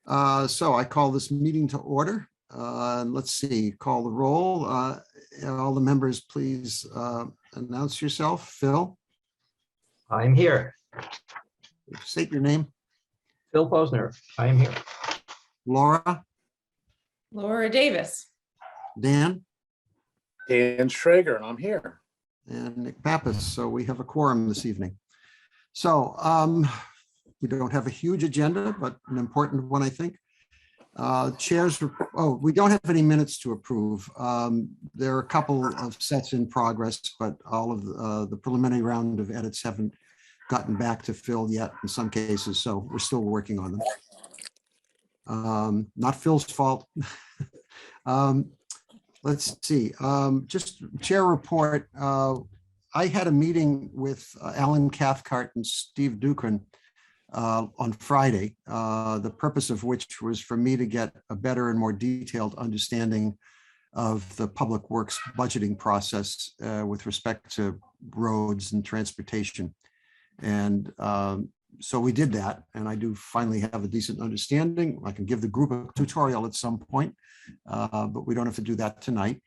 So I call this meeting to order. Let's see, call the roll. All the members, please announce yourself. Phil, I'm here. state your name. Phil Posner, I am here. Laura, Laura Davis. Dan, Dan Schrager, and I'm here. and Nick Pappas. So we have a quorum this evening. So we don't have a huge agenda, but an important one, I think. We don't have any minutes to approve. There are a couple of sets in progress, but all of the preliminary round of edits haven't gotten back to Phil yet in some cases, so we're still working on them. Not Phil's fault. Let's see, just chair report. I had a meeting with Alan Cathcart and Steve Dukran on Friday, the purpose of which was for me to get a better and more detailed understanding of the public works budgeting process with respect to roads and transportation. And so we did that, and I do finally have a decent understanding. I can give the group a tutorial at some point, but we don't have to do that tonight.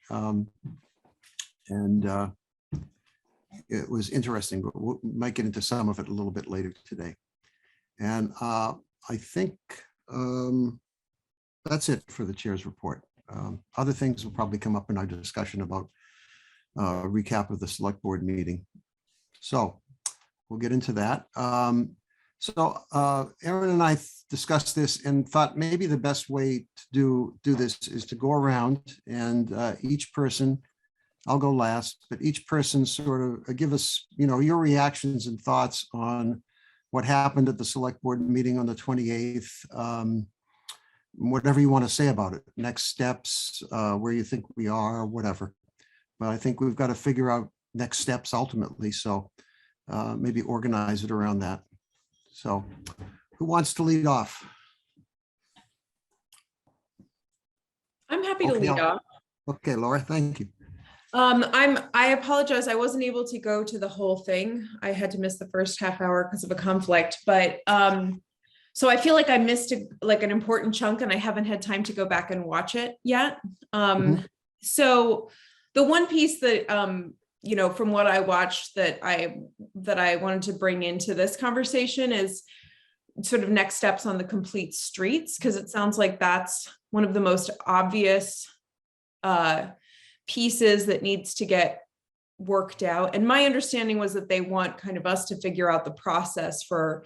It was interesting, but we might get into some of it a little bit later today. And I think that's it for the chair's report. Other things will probably come up in our discussion about a recap of the select board meeting. So we'll get into that. Aaron and I discussed this and thought maybe the best way to do this is to go around and each person, I'll go last, but each person sort of give us, your reactions and thoughts on what happened at the select board meeting on the 28th, whatever you want to say about it, next steps, where you think we are, whatever. But I think we've got to figure out next steps ultimately. So maybe organize it around that. So who wants to lead off? I'm happy to lead off. Okay, Laura, thank you. I apologize. I wasn't able to go to the whole thing. I had to miss the first half hour because of a conflict, but so I feel like I missed an important chunk and I haven't had time to go back and watch it yet. So the one piece that from what I watched that I wanted to bring into this conversation is sort of next steps on the complete streets, because it sounds like that's one of the most obvious pieces that needs to get worked out. And my understanding was that they want kind of us to figure out the process for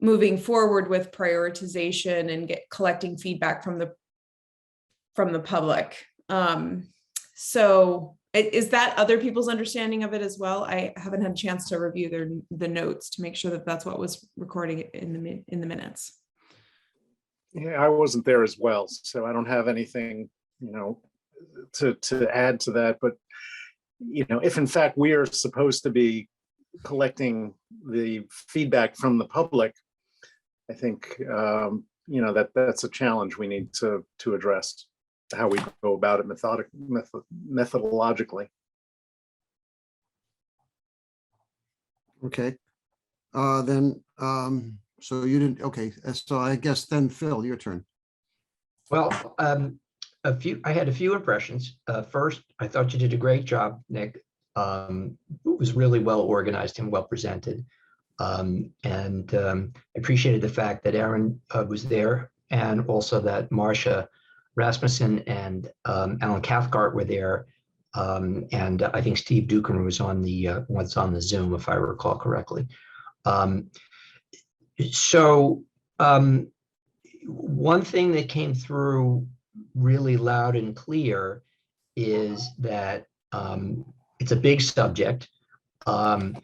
moving forward with prioritization and collecting feedback from the public. So is that other people's understanding of it as well? I haven't had a chance to review the notes to make sure that that's what was recording in the minutes. Yeah, I wasn't there as well, so I don't have anything, to add to that. But if in fact we are supposed to be collecting the feedback from the public, I think that's a challenge we need to address, how we go about it methodologically. Okay, so you didn't, okay, so I guess then Phil, your turn. Well, I had a few impressions. First, I thought you did a great job, Nick. It was really well organized and well presented. I appreciated the fact that Aaron was there, and also that Marcia Rasmussen and Alan Cathcart were there. And I think Steve Dukran was on the Zoom, if I recall correctly. One thing that came through really loud and clear is that it's a big subject. And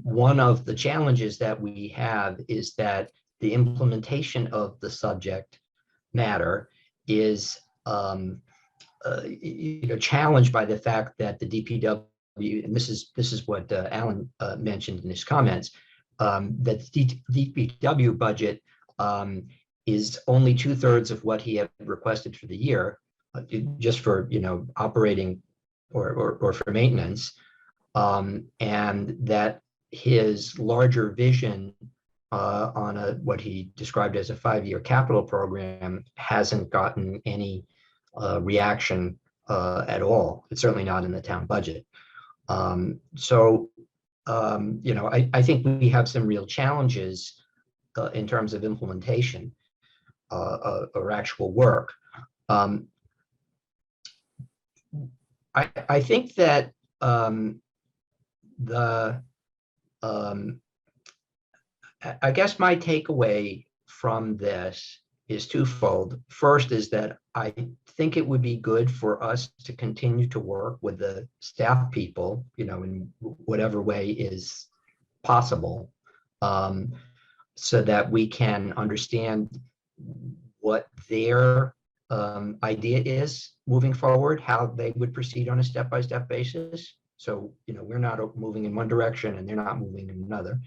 one of the challenges that we have is that the implementation of the subject matter is challenged by the fact that the DPW, and this is what Alan mentioned in his comments, that the DPW budget is only 2/3 of what he had requested for the year, just for operating or for maintenance, and that his larger vision on what he described as a 5-year capital program hasn't gotten any reaction at all. It's certainly not in the town budget. I think we have some real challenges in terms of implementation or actual work. I think that I guess my takeaway from this is twofold. First is that I think it would be good for us to continue to work with the staff people, in whatever way is possible, so that we can understand what their idea is moving forward, how they would proceed on a step-by-step basis. So, we're not moving in one direction and they're not moving in another.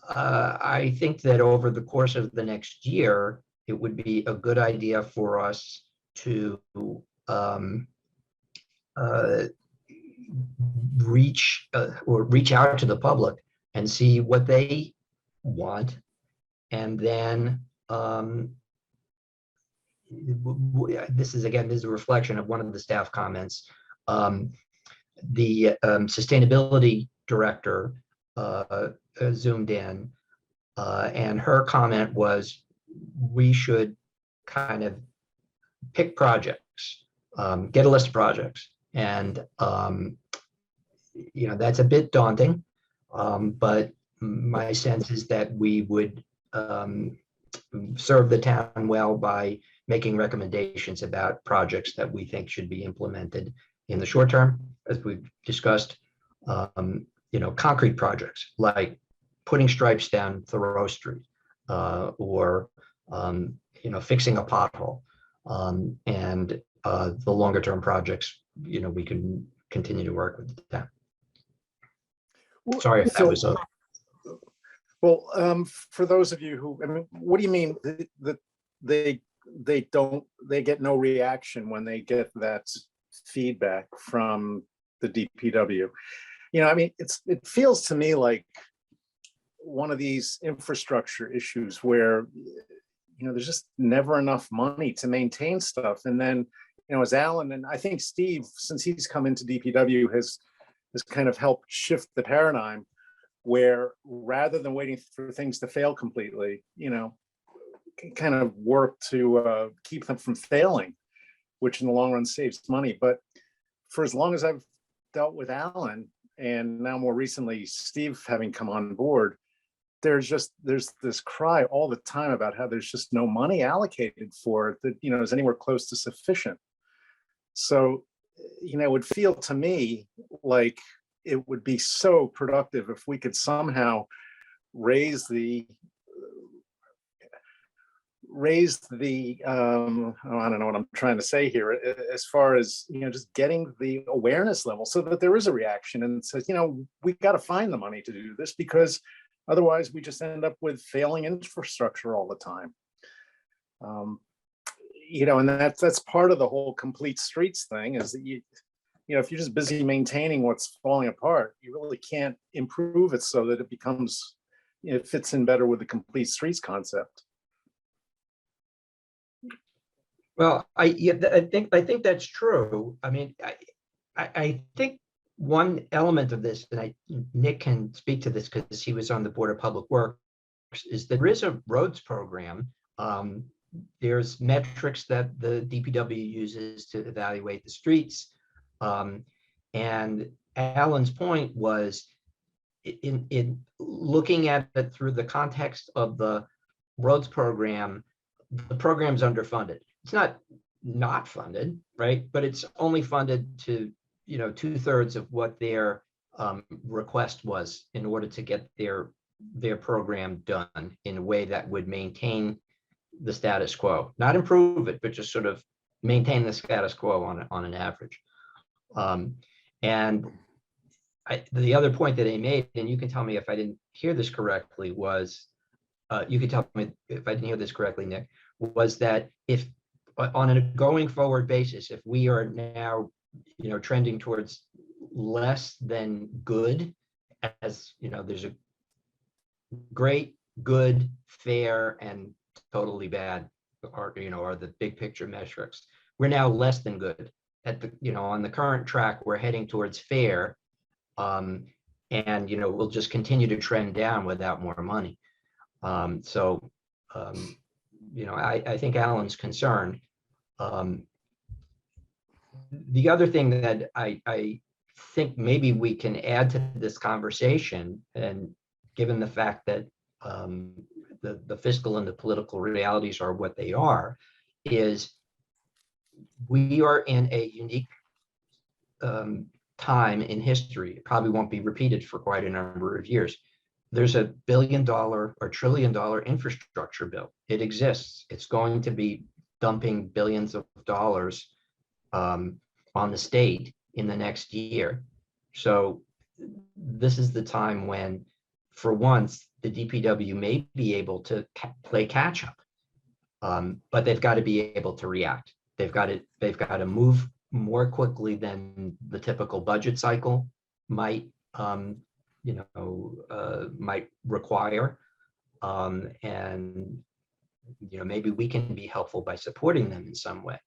I think that over the course of the next year, it would be a good idea for us to reach out to the public and see what they want. And then this is a reflection of one of the staff comments. The sustainability director zoomed in, and her comment was, we should kind of pick projects, get a list of projects. And, that's a bit daunting, but my sense is that we would serve the town well by making recommendations about projects that we think should be implemented in the short term, as we've discussed. Concrete projects like putting stripes down Thoreau Street, or fixing a pothole, and the longer term projects, we can continue to work with the town. Sorry if that was a. Well, for those of you who, what do you mean that they get no reaction when they get that feedback from the DPW? It feels to me like one of these infrastructure issues where, there's just never enough money to maintain stuff. And then, as Alan, and I think Steve, since he's come into DPW, has kind of helped shift the paradigm, where rather than waiting for things to fail completely, kind of work to keep them from failing, which in the long run saves money. But for as long as I've dealt with Alan, and now more recently Steve having come on board, there's this cry all the time about how there's just no money allocated for it that is anywhere close to sufficient. So it would feel to me like it would be so productive if we could somehow raise the I don't know what I'm trying to say here, as far as just getting the awareness level so that there is a reaction and says, we got to find the money to do this, because otherwise we just end up with failing infrastructure all the time. And that's part of the whole complete streets thing, is that if you're just busy maintaining what's falling apart, you really can't improve it so that it fits in better with the complete streets concept. Well, I think that's true. I think one element of this, and Nick can speak to this because he was on the Board of Public Works, is that there is a roads program. There's metrics that the DPW uses to evaluate the streets. And Alan's point was, in looking at it through the context of the roads program, the program's underfunded. It's not funded, right? But it's only funded to 2/3 of what their request was in order to get their program done in a way that would maintain the status quo, not improve it, but just sort of maintain the status quo on an average. And the other point that they made, and you can tell me if I didn't hear this correctly, was you can tell me if I didn't hear this correctly, Nick, was that if on a going forward basis, if we are now, trending towards less than good, as there's a great, good, fair, and totally bad are the big picture metrics. We're now less than good at on the current track. We're heading towards fair, and we'll just continue to trend down without more money. I think Alan's concerned. The other thing that I think maybe we can add to this conversation, and given the fact that the fiscal and the political realities are what they are, is we are in a unique time in history. It probably won't be repeated for quite a number of years. There's a $1 billion or $1 trillion infrastructure bill. It exists. It's going to be dumping billions of dollars on the state in the next year. So this is the time when, for once, the DPW may be able to play catch up, but they've got to be able to react. They've got to move more quickly than the typical budget cycle might might require, and maybe we can be helpful by supporting them in some way.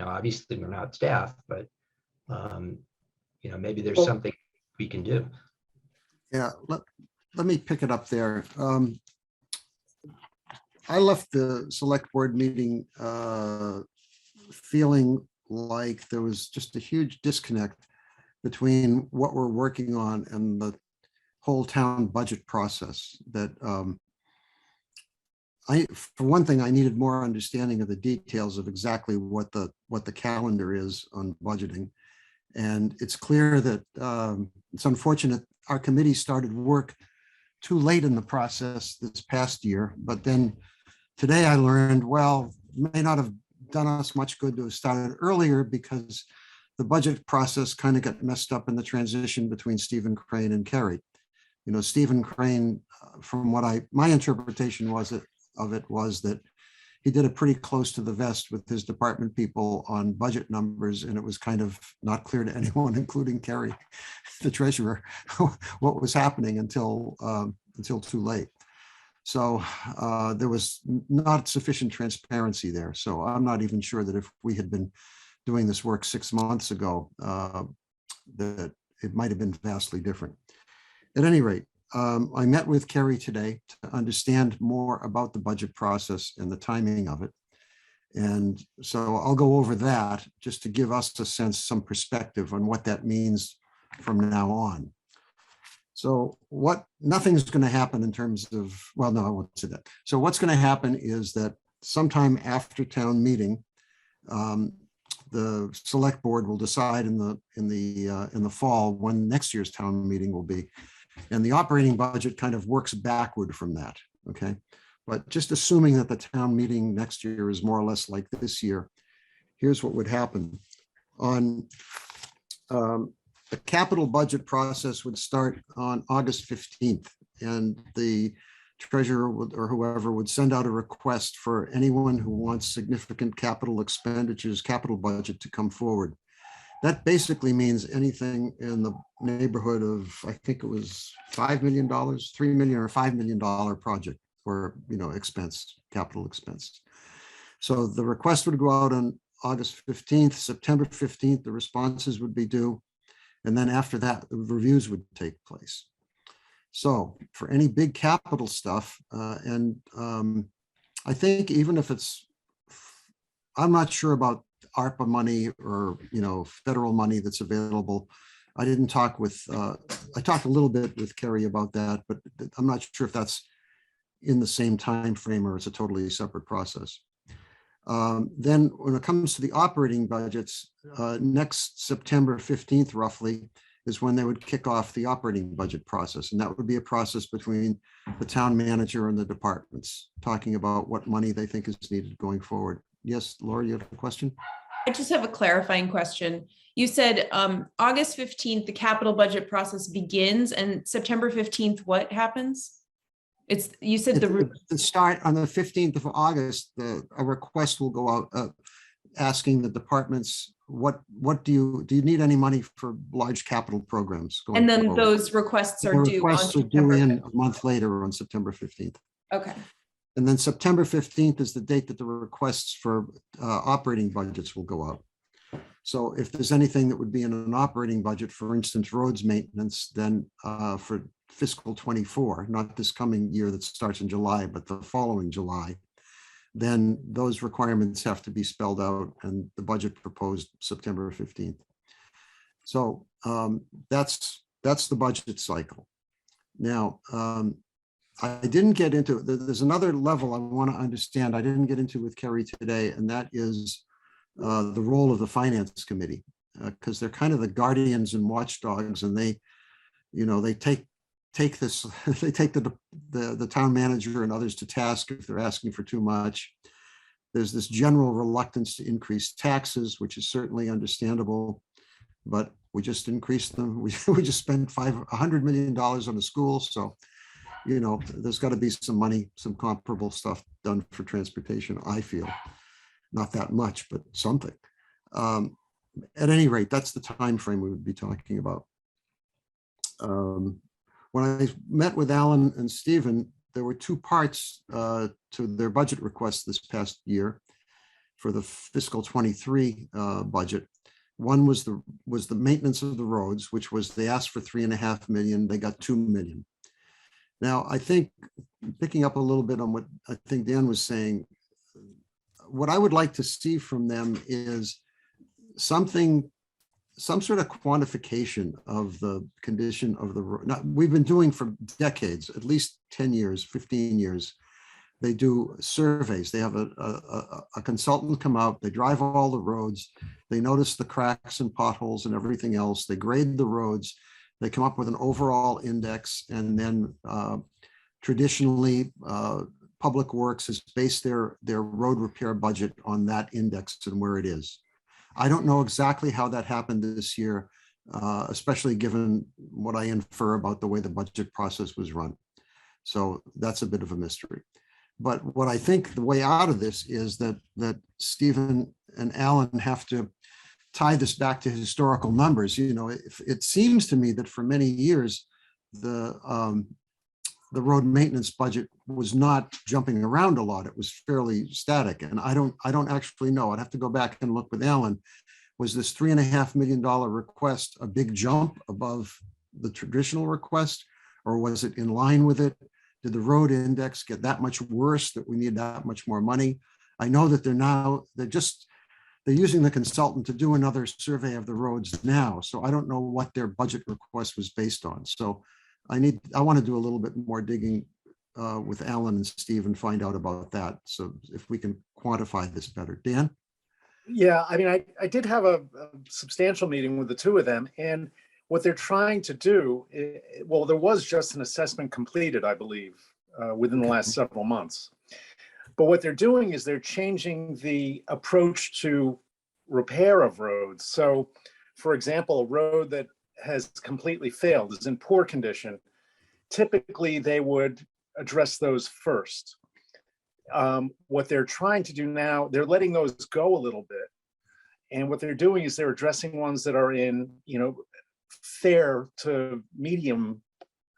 Obviously we're not staff, but maybe there's something we can do. Yeah, let me pick it up there. I left the select board meeting feeling like there was just a huge disconnect between what we're working on and the whole town budget process. That for one thing, I needed more understanding of the details of exactly what the calendar is on budgeting. And it's clear that it's unfortunate our committee started work too late in the process this past year. But then today I learned, well, it may not have done us much good to have started earlier, because the budget process kind of got messed up in the transition between Stephen Crane and Kerry. Stephen Crane, from what my interpretation of it was that he did it pretty close to the vest with his department people on budget numbers, and it was kind of not clear to anyone, including Kerry, the treasurer, what was happening until too late. So there was not sufficient transparency there. So I'm not even sure that if we had been doing this work 6 months ago, that it might have been vastly different. At any rate, I met with Kerry today to understand more about the budget process and the timing of it. And so I'll go over that just to give us a sense, some perspective on what that means from now on. So nothing's going to happen in terms of, well, no, I won't say that. So what's going to happen is that sometime after town meeting, the select board will decide in the fall when next year's town meeting will be. And the operating budget kind of works backward from that, okay? But just assuming that the town meeting next year is more or less like this year, here's what would happen. On the capital budget process would start on August 15th, and the treasurer or whoever would send out a request for anyone who wants significant capital expenditures, capital budget to come forward. That basically means anything in the neighborhood of, I think it was $5 million, $3 million or $5 million project or, expense, capital expense. So the request would go out on August 15th, September 15th, the responses would be due. And then after that, the reviews would take place. So for any big capital stuff, I think even if I'm not sure about ARPA money or, federal money that's available. I didn't talk with, I talked a little bit with Kerry about that, but I'm not sure if that's in the same time frame or it's a totally separate process. Then when it comes to the operating budgets, next September 15th, roughly, is when they would kick off the operating budget process. And that would be a process between the town manager and the departments, talking about what money they think is needed going forward. Yes, Laura, you have a question? I just have a clarifying question. You said August 15th, the capital budget process begins, and September 15th, what happens? You said the start on the 15th of August, a request will go out. asking the departments, what do you need any money for large capital programs? going And then forward? those requests The are due on requests are due September in 5th. a month later on September 15th. Okay, And then September 15th is the date that the requests for operating budgets will go out. So if there's anything that would be in an operating budget, for instance, roads maintenance, then for fiscal 24, not this coming year that starts in July, but the following July, then those requirements have to be spelled out and the budget proposed September 15th. So that's the budget cycle. Now, I didn't get into, there's another level I want to understand. I didn't get into with Kerry today, and that is the role of the finance committee, because they're kind of the guardians and watchdogs, and they take this, they take the town manager and others to task if they're asking for too much. There's this general reluctance to increase taxes, which is certainly understandable, but we just increased them. We just spent $100 million on the school, so there's got to be some money, some comparable stuff done for transportation, I feel. Not that much, but something. At any rate, that's the time frame we would be talking about. When I met with Alan and Stephen, there were two parts to their budget request this past year for the fiscal 23 budget. One was the maintenance of the roads, which was they asked for $3.5 million, they got $2 million. Now, I think picking up a little bit on what I think Dan was saying, what I would like to see from them is some sort of quantification of the condition of the road. Now, we've been doing for decades, at least 10 years, 15 years. They do surveys. They have a consultant come out, they drive all the roads, they notice the cracks and potholes and everything else, they grade the roads, they come up with an overall index, and then traditionally Public Works has based their road repair budget on that index and where it is. I don't know exactly how that happened this year, especially given what I infer about the way the budget process was run. So that's a bit of a mystery. But what I think the way out of this is that Stephen and Alan have to tie this back to historical numbers. It seems to me that for many years, the road maintenance budget was not jumping around a lot. It was fairly static. And I don't actually know. I'd have to go back and look with Alan. Was this $3.5 million request a big jump above the traditional request, or was it in line with it? Did the road index get that much worse that we need that much more money? I know that they're using the consultant to do another survey of the roads now. So I don't know what their budget request was based on. So I want to do a little bit more digging with Alan and Steve and find out about that. So if we can quantify this better. Dan? Yeah, I mean, I did have a substantial meeting with the two of them, and what they're trying to do, well, there was just an assessment completed, I believe, within the last several months. But what they're doing is they're changing the approach to repair of roads. So, for example, a road that has completely failed, is in poor condition, typically they would address those first. What they're trying to do now, they're letting those go a little bit. And what they're doing is they're addressing ones that are in, fair to medium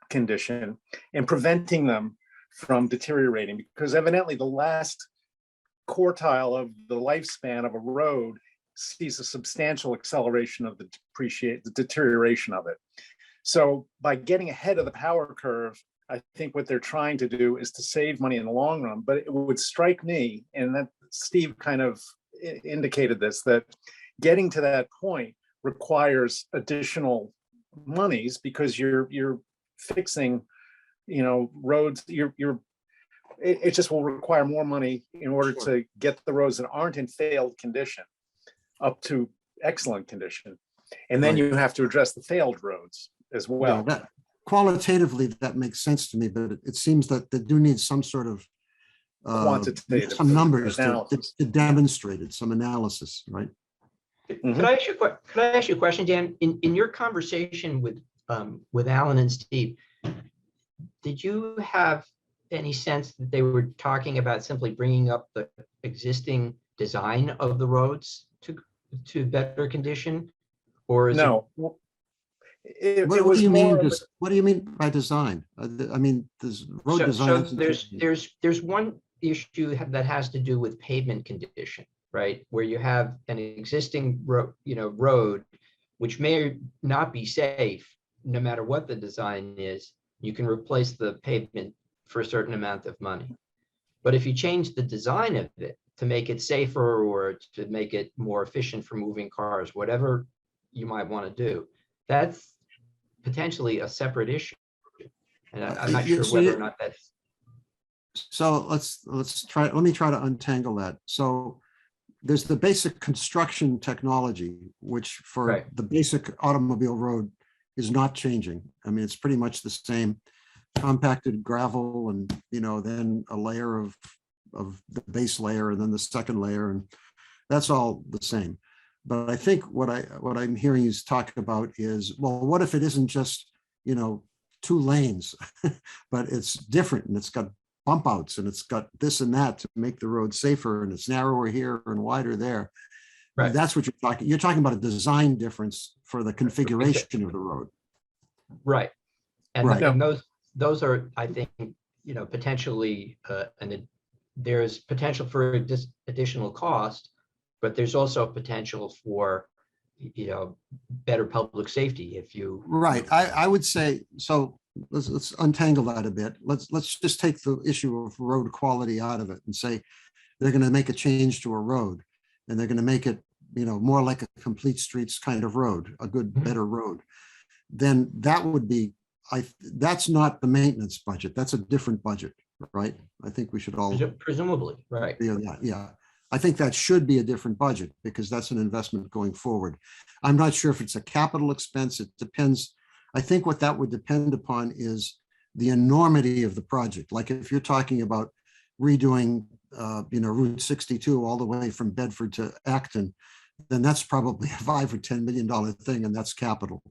condition and preventing them from deteriorating, because evidently the last quartile of the lifespan of a road sees a substantial acceleration of the deterioration of it. So by getting ahead of the power curve, I think what they're trying to do is to save money in the long run. But it would strike me, and that Steve kind of indicated this, that getting to that point requires additional monies, because you're fixing, roads. It just will require more money in order to get the roads that aren't in failed condition up to excellent condition, and then you have to address the failed roads as well. Yeah, qualitatively, that makes sense to me, but it seems that they do need some sort of quantitative, some numbers to demonstrate it, some analysis, right? Could I ask you a question, Dan? In your conversation with Alan and Steve, did you have any sense that they were talking about simply bringing up the existing design of the roads to better condition? Or is it? No. It What do was you mean, more, what do you mean by design? I mean, there's road So design. there's one issue that has to do with pavement condition, right? Where you have an existing road, which may not be safe, no matter what the design is. You can replace the pavement for a certain amount of money. But if you change the design of it to make it safer or to make it more efficient for moving cars, whatever you might want to do, that's potentially a separate issue. And I'm not sure whether or not that's. So let me try to untangle that. So there's the basic construction technology, which for Right. the basic automobile road is not changing. I mean, it's pretty much the same, compacted gravel and, then a layer of the base layer and then the second layer, and that's all the same. But I think what I'm hearing you talk about is, well, what if it isn't just, 2 lanes, but it's different and it's got bump outs and it's got this and that to make the road safer, and it's narrower here and wider there. Right. That's what you're talking about, a design difference for the configuration of the road. Right. And, Right. and those are, I think, potentially, and there's potential for additional cost, but there's also potential for, better public safety if you. Right. I would say, so let's untangle that a bit. Let's just take the issue of road quality out of it and say they're going to make a change to a road and they're going to make it, more like a complete streets kind of road, a good, better road. Then that would be, that's not the maintenance budget. That's a different budget, right? I think we should all. Presumably, right. Yeah. I think that should be a different budget because that's an investment going forward. I'm not sure if it's a capital expense. It depends. I think what that would depend upon is the enormity of the project. Like if you're talking about redoing, Route 62 all the way from Bedford to Acton, then that's probably a $5 or $10 million thing, and that's capital,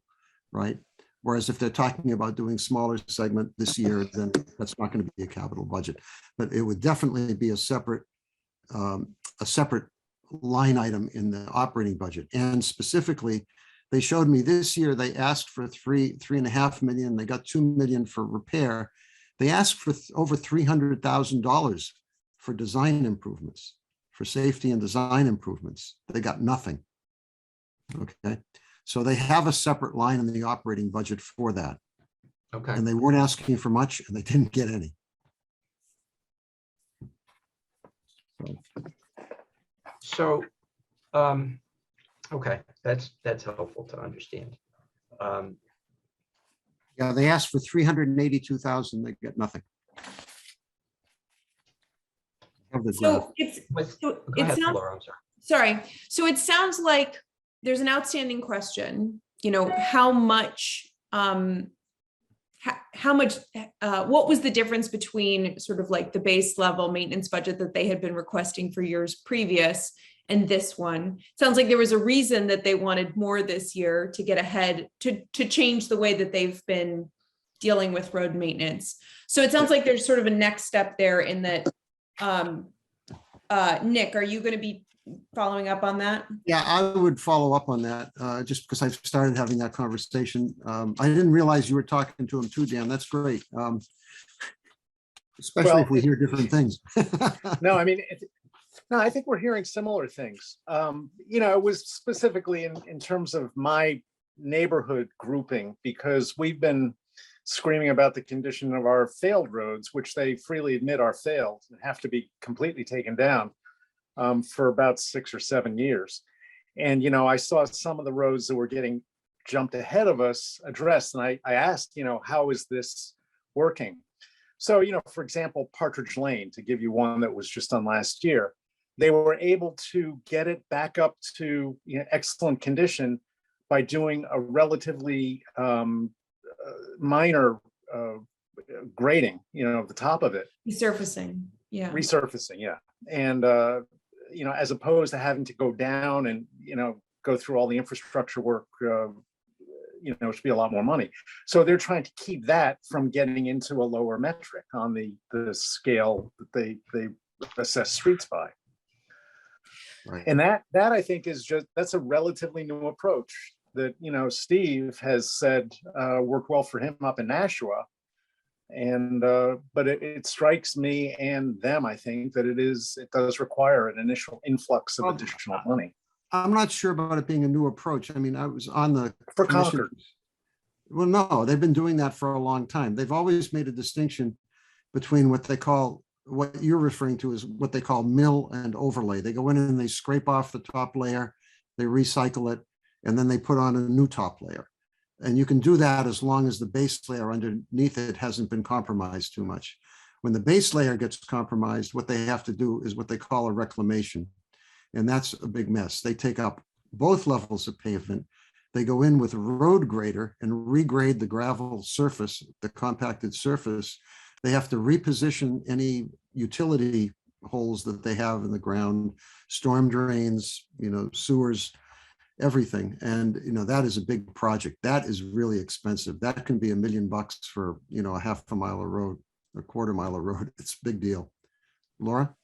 right? Whereas if they're talking about doing smaller segment this year, then that's not going to be a capital budget. But it would definitely be a separate line item in the operating budget. And specifically, they showed me this year, they asked for $3.5 million. They got $2 million for repair. They asked for over $300,000 for design improvements, for safety and design improvements. They got nothing. Okay. So they have a separate line in the operating budget for that. Okay. And they weren't asking for much and they didn't get any. So, okay, that's helpful to understand. Yeah, they asked for 382,000. They get nothing. Have the graph. So it's, Go ahead, Laura, I'm sorry. So it sounds like there's an outstanding question, how much, what was the difference between sort of like the base level maintenance budget that they had been requesting for years previous and this one? Sounds like there was a reason that they wanted more this year to get ahead, to change the way that they've been dealing with road maintenance. So it sounds like there's sort of a next step there in that. Nick, are you going to be following up on that? Yeah, I would follow up on that just because I've started having that conversation. I didn't realize you were talking to him too, Dan. That's great. Especially if we hear different things. no, I mean, I think we're hearing similar things. It was specifically in terms of my neighborhood grouping, because we've been screaming about the condition of our failed roads, which they freely admit are failed and have to be completely taken down for about 6 or 7 years. And, I saw some of the roads that were getting jumped ahead of us addressed. And I asked, how is this working? So, for example, Partridge Lane, to give you one that was just done last year, they were able to get it back up to excellent condition by doing a relatively minor grading, the top of it. Resurfacing, yeah. Resurfacing, yeah. And, as opposed to having to go down and, go through all the infrastructure work, it should be a lot more money. So they're trying to keep that from getting into a lower metric on the scale that they assess streets by. Right. And that I think is that's a relatively new approach that, Steve has said worked well for him up in Nashua. And but it strikes me and them, I think, that it does require an initial influx of Well, additional money I'm not sure about it being a new approach. I mean, I was on the for commission. Concord. Well, no, they've been doing that for a long time. They've always made a distinction between what you're referring to as what they call mill and overlay. They go in and they scrape off the top layer, they recycle it, and then they put on a new top layer. And you can do that as long as the base layer underneath it hasn't been compromised too much. When the base layer gets compromised, what they have to do is what they call a reclamation. And that's a big mess. They take up both levels of pavement. They go in with a road grader and regrade the gravel surface, the compacted surface. They have to reposition any utility holes that they have in the ground, storm drains, sewers, everything. And, that is a big project. That is really expensive. That can be $1 million for, a half a mile of road, a quarter mile of road. It's a big deal. Laura?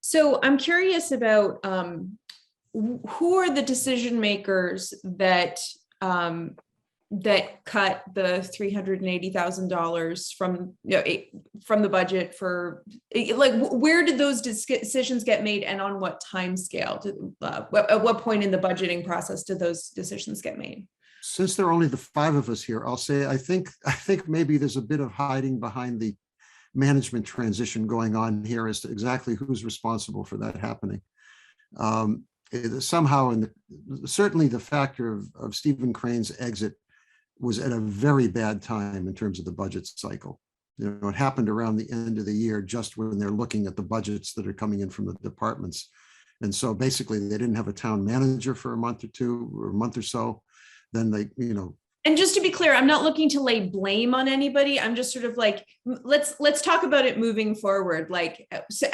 So I'm curious about who are the decision makers that cut the $380,000 from the budget for, like, where did those decisions get made and on what time scale? At what point in the budgeting process did those decisions get made? Since there are only the 5 of us here, I'll say I think maybe there's a bit of hiding behind the management transition going on here as to exactly who's responsible for that happening. Somehow, certainly the factor of Stephen Crane's exit was at a very bad time in terms of the budget cycle. It happened around the end of the year, just when they're looking at the budgets that are coming in from the departments. And so basically they didn't have a town manager for a month or so. Then they, And just to be clear, I'm not looking to lay blame on anybody. I'm just sort of like, let's talk about it moving forward. Like, so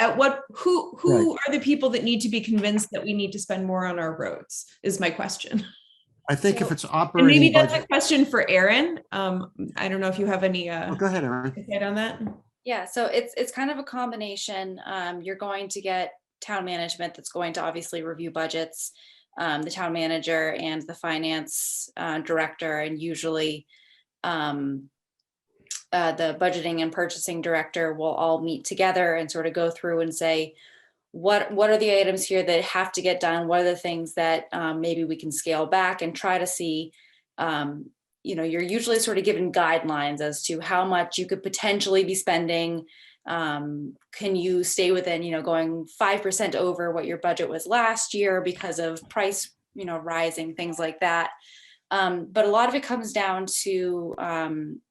who Right. are the people that need to be convinced that we need to spend more on our roads is my question. I think if it's And operating maybe that's budget. a question for Aaron. I don't know if you have any Go ahead, Aaron. insight on that. Yeah, so it's kind of a combination. You're going to get town management that's going to obviously review budgets, the town manager and the finance director, and usually the budgeting and purchasing director will all meet together and sort of go through and say, what are the items here that have to get done? What are the things that maybe we can scale back and try to see, you're usually sort of given guidelines as to how much you could potentially be spending. Can you stay within, going 5% over what your budget was last year because of price, rising, things like that. But a lot of it comes down to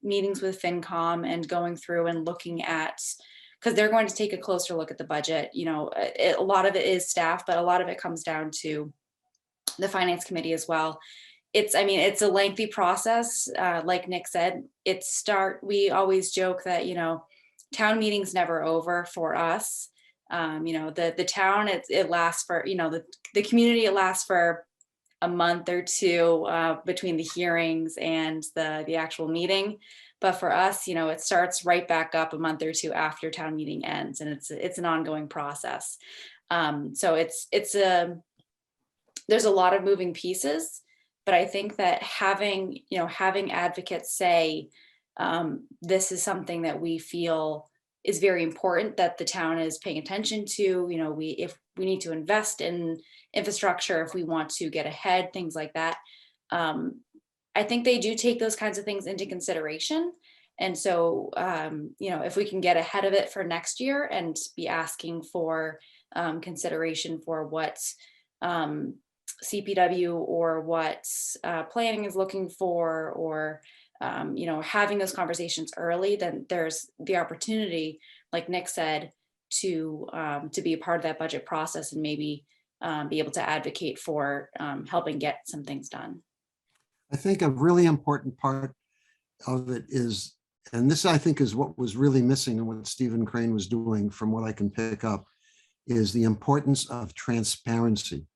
meetings with FinCom and going through and looking at, because they're going to take a closer look at the budget. A lot of it is staff, but a lot of it comes down to the finance committee as well. It's a lengthy process. Like Nick said, we always joke that, town meeting's never over for us. The town, it lasts for, the community, it lasts for a month or two between the hearings and the actual meeting. But for us, it starts right back up a month or two after town meeting ends, and it's an ongoing process. So there's a lot of moving pieces, but I think that having advocates say, this is something that we feel is very important that the town is paying attention to, if we need to invest in infrastructure, if we want to get ahead, things like that. I think they do take those kinds of things into consideration. And so, if we can get ahead of it for next year and be asking for consideration for what CPW or what planning is looking for, or having those conversations early, then there's the opportunity, like Nick said, to be a part of that budget process and maybe be able to advocate for helping get some things done. I think a really important part of it is, and this I think is what was really missing and what Stephen Crane was doing from what I can pick up, is the importance of transparency.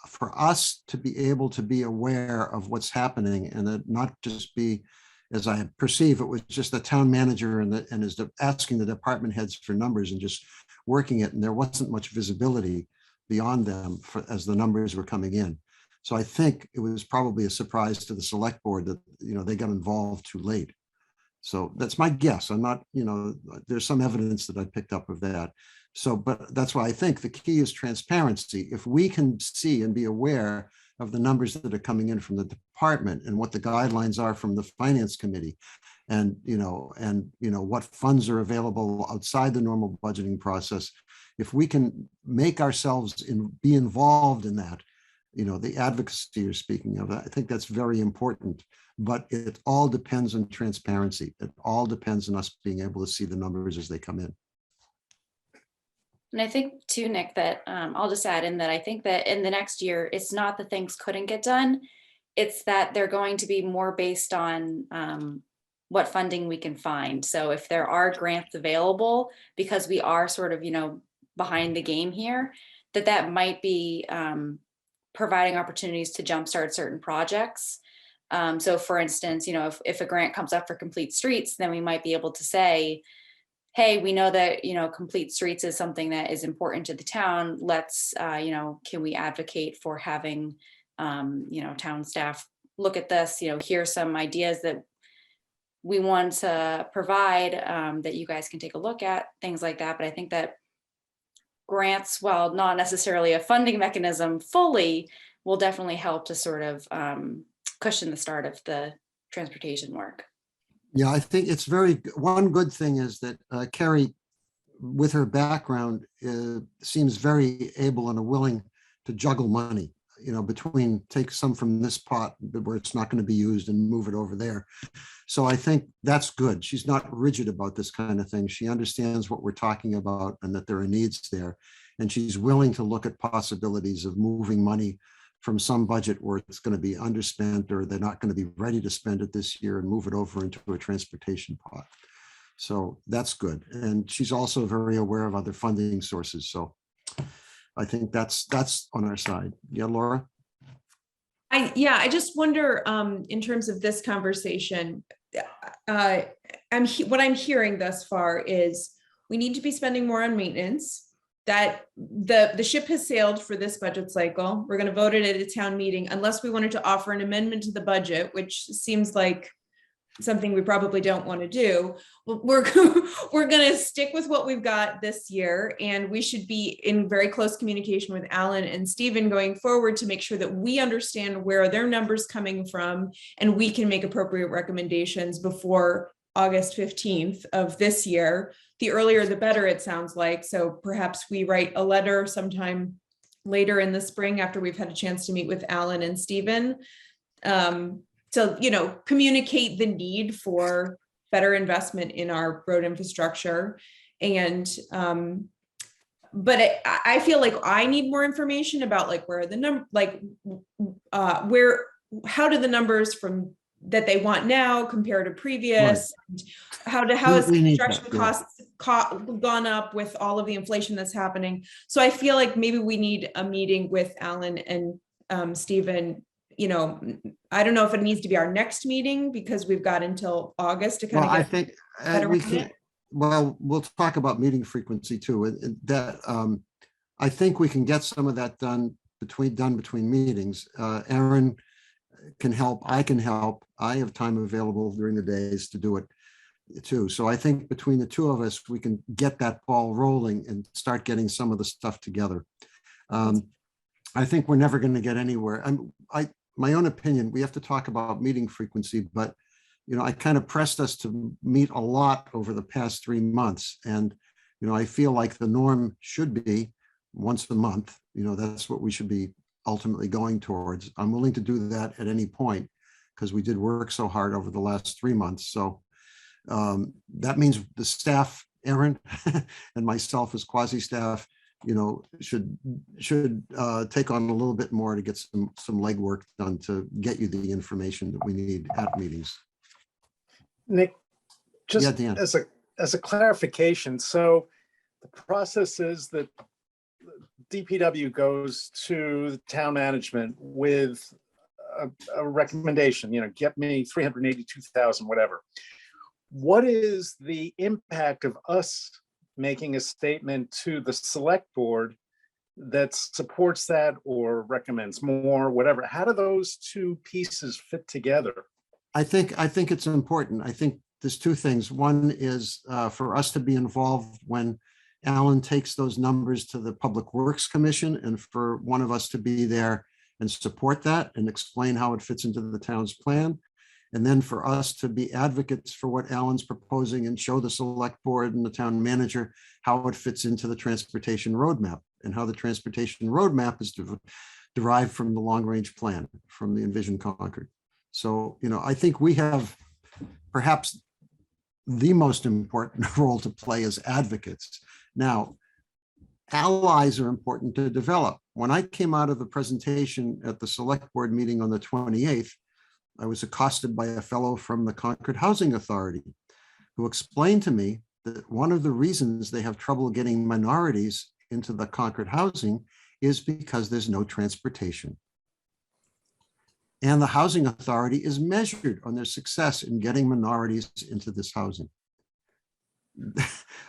For us to be able to be aware of what's happening and that not just be, as I perceive, it was just the town manager and is asking the department heads for numbers and just working it, and there wasn't much visibility beyond them as the numbers were coming in. So I think it was probably a surprise to the select board that, they got involved too late. So that's my guess. I'm not, there's some evidence that I picked up of that. So, but that's why I think the key is transparency. If we can see and be aware of the numbers that are coming in from the department and what the guidelines are from the finance committee, and what funds are available outside the normal budgeting process, if we can make ourselves be involved in that, the advocacy you're speaking of, I think that's very important. But it all depends on transparency. It all depends on us being able to see the numbers as they come in. And I think too, Nick, that I'll just add in that I think that in the next year, it's not that things couldn't get done. It's that they're going to be more based on what funding we can find. So if there are grants available, because we are sort of, behind the game here, that might be providing opportunities to jumpstart certain projects. So for instance, if a grant comes up for Complete Streets, then we might be able to say, hey, we know that, Complete Streets is something that is important to the town. Let's, can we advocate for having, town staff look at this, here's some ideas that we want to provide that you guys can take a look at, things like that. But I think that grants, while not necessarily a funding mechanism fully, will definitely help to sort of cushion the start of the transportation work. Yeah, I think it's one good thing is that Carrie, with her background, seems very able and willing to juggle money, between take some from this pot where it's not going to be used and move it over there. So I think that's good. She's not rigid about this kind of thing. She understands what we're talking about and that there are needs there. And she's willing to look at possibilities of moving money from some budget where it's going to be underspent or they're not going to be ready to spend it this year and move it over into a transportation pot. So that's good. And she's also very aware of other funding sources. So I think that's on our side. Yeah, Laura? I just wonder, in terms of this conversation, what I'm hearing thus far is we need to be spending more on maintenance, that the ship has sailed for this budget cycle. We're going to vote it at a town meeting unless we wanted to offer an amendment to the budget, which seems like something we probably don't want to do. We're going to stick with what we've got this year, and we should be in very close communication with Alan and Stephen going forward to make sure that we understand where their numbers coming from, and we can make appropriate recommendations before August 15th of this year. The earlier the better, it sounds like. So perhaps we write a letter sometime later in the spring after we've had a chance to meet with Alan and Stephen. To communicate the need for better investment in our road infrastructure. And but I feel like I need more information about where the how do the numbers from that they want now compare to previous? Right. How has construction costs gone up with all of the inflation that's happening? So I feel like maybe we need a meeting with Alan and Stephen. I don't know if it needs to be our next meeting because we've got until August to kind of get. I think we can. Well, we'll talk about meeting frequency too. I think we can get some of that done between meetings. Aaron can help. I can help. I have time available during the days to do it too. So I think between the two of us, we can get that ball rolling and start getting some of the stuff together. I think we're never going to get anywhere. My own opinion, we have to talk about meeting frequency, but I kind of pressed us to meet a lot over the past 3 months. And, I feel like the norm should be once a month. That's what we should be ultimately going towards. I'm willing to do that at any point because we did work so hard over the last 3 months. So that means the staff, Aaron and myself as quasi-staff, should take on a little bit more to get some legwork done to get you the information that we need at meetings. Nick, just Dan. as a clarification, so the process is that DPW goes to the town management with a recommendation, get me 382,000, whatever. What is the impact of us making a statement to the select board that supports that or recommends more, whatever. How do those two pieces fit together? I think it's important. I think there's two things. One is for us to be involved when Alan takes those numbers to the Public Works Commission, and for one of us to be there and support that and explain how it fits into the town's plan. And then for us to be advocates for what Alan's proposing and show the select board and the town manager how it fits into the transportation roadmap, and how the transportation roadmap is derived from the long range plan, from the Envision Concord. So, I think we have perhaps the most important role to play as advocates. Now, allies are important to develop. When I came out of the presentation at the select board meeting on the 28th, I was accosted by a fellow from the Concord Housing Authority who explained to me that one of the reasons they have trouble getting minorities into the Concord housing is because there's no transportation. And the Housing Authority is measured on their success in getting minorities into this housing.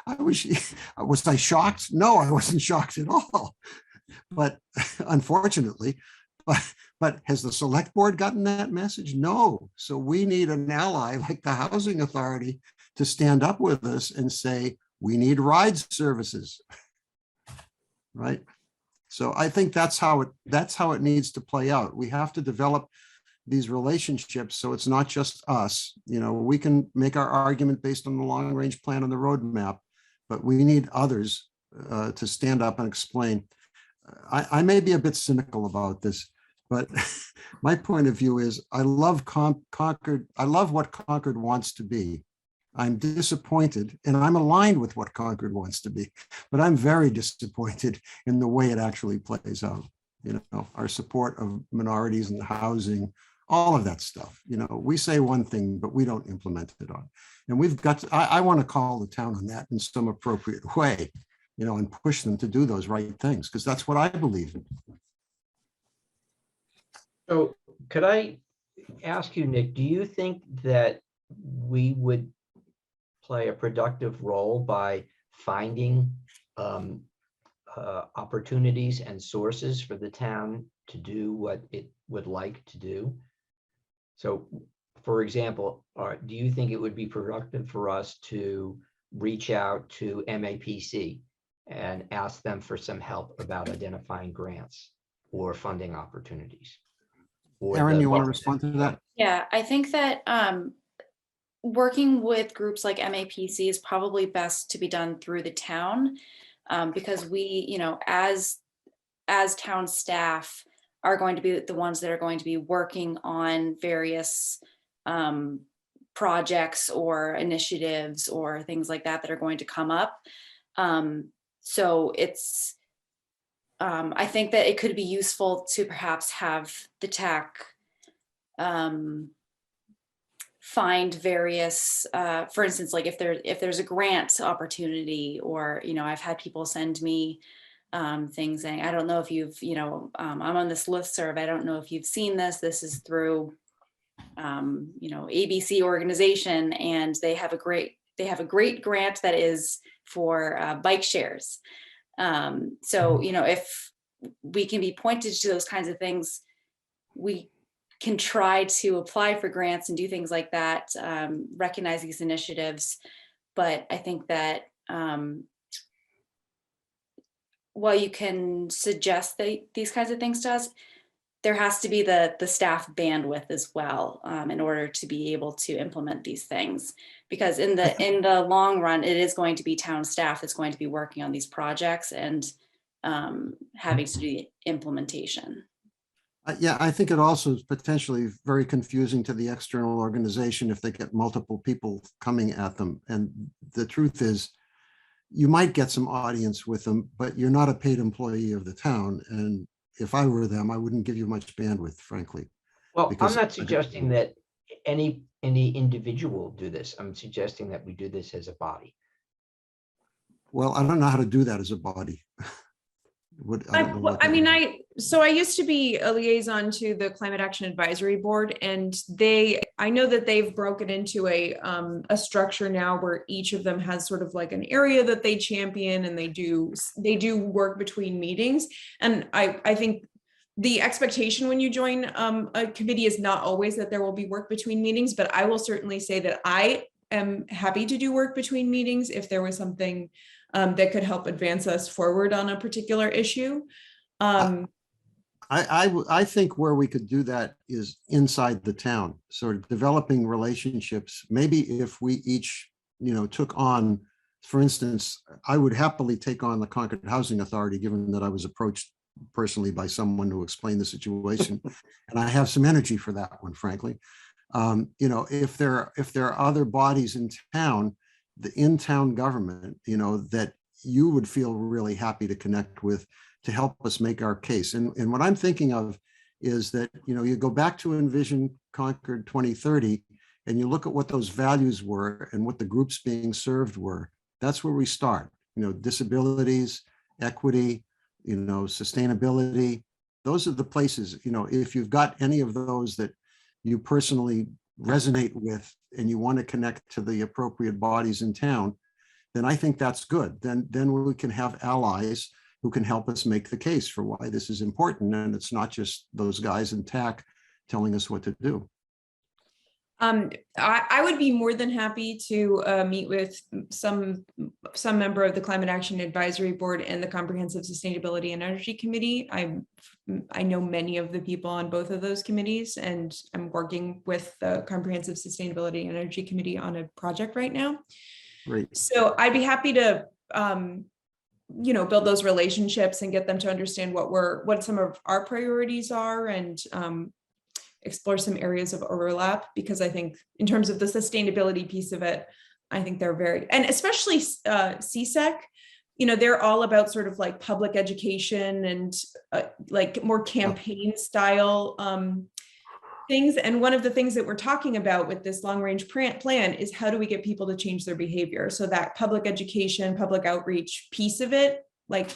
Was I shocked? No, I wasn't shocked at all. But unfortunately, but has the select board gotten that message? No. So we need an ally like the Housing Authority to stand up with us and say, we need ride services, right? So I think that's how it needs to play out. We have to develop these relationships so it's not just us. We can make our argument based on the long range plan on the roadmap, but we need others to stand up and explain. I may be a bit cynical about this, but my point of view is I love Concord. I love what Concord wants to be. I'm disappointed, and I'm aligned with what Concord wants to be, but I'm very disappointed in the way it actually plays out. Our support of minorities and housing, all of that stuff. We say one thing, but we don't implement it on. And we've got to, I want to call the town on that in some appropriate way, and push them to do those right things, because that's what I believe in. So could I ask you, Nick, do you think that we would play a productive role by finding opportunities and sources for the town to do what it would like to do? So, for example, do you think it would be productive for us to reach out to MAPC and ask them for some help about identifying grants or funding opportunities? Erin, you want to respond to that? Yeah, I think that working with groups like MAPC is probably best to be done through the town, because we, as town staff, are going to be the ones that are going to be working on various projects or initiatives or things like that that are going to come up. So it's, I think that it could be useful to perhaps have the TAC find various, for instance, like if there's a grant opportunity, or, I've had people send me things saying, I don't know if you've, I'm on this listserv, I don't know if you've seen this. This is through, ABC organization, and they have a great grant that is for bike shares. So, if we can be pointed to those kinds of things, we can try to apply for grants and do things like that, recognize these initiatives. But I think that while you can suggest these kinds of things to us, there has to be the staff bandwidth as well, in order to be able to implement these things. Because in the long run, it is going to be town staff that's going to be working on these projects and having to do the implementation. Yeah, I think it also is potentially very confusing to the external organization if they get multiple people coming at them. And the truth is, you might get some audience with them, but you're not a paid employee of the town. And if I were them, I wouldn't give you much bandwidth, frankly. Well, I'm not suggesting that any individual do this. I'm suggesting that we do this as a body. Well, I don't know how to do that as a body. I don't know what I that mean, is. I used to be a liaison to the Climate Action Advisory Board, and I know that they've broken into a structure now where each of them has sort of like an area that they champion, and they do work between meetings. And I think the expectation when you join a committee is not always that there will be work between meetings, but I will certainly say that I am happy to do work between meetings if there was something that could help advance us forward on a particular issue. I think where we could do that is inside the town, sort of developing relationships. Maybe if we each, took on, for instance, I would happily take on the Concord Housing Authority, given that I was approached personally by someone to explain the situation, and I have some energy for that one, frankly. If there are other bodies in town, the in-town government, that you would feel really happy to connect with to help us make our case. And what I'm thinking of is that, you go back to Envision Concord 2030 and you look at what those values were and what the groups being served were. That's where we start, disabilities, equity, sustainability. Those are the places, if you've got any of those that you personally resonate with and you want to connect to the appropriate bodies in town, then I think that's good. Then we can have allies who can help us make the case for why this is important. And it's not just those guys in TAC telling us what to do. I would be more than happy to meet with some member of the Climate Action Advisory Board and the Comprehensive Sustainability and Energy Committee. I know many of the people on both of those committees, and I'm working with the Comprehensive Sustainability and Energy Committee on a project right now. Great. So I'd be happy to build those relationships and get them to understand what some of our priorities are, and explore some areas of overlap, because I think in terms of the sustainability piece of it, I think they're very, and especially CSEC, they're all about sort of like public education and like more campaign style things. And one of the things that we're talking about with this long range plan is how do we get people to change their behavior? So that public education, public outreach piece of it, like,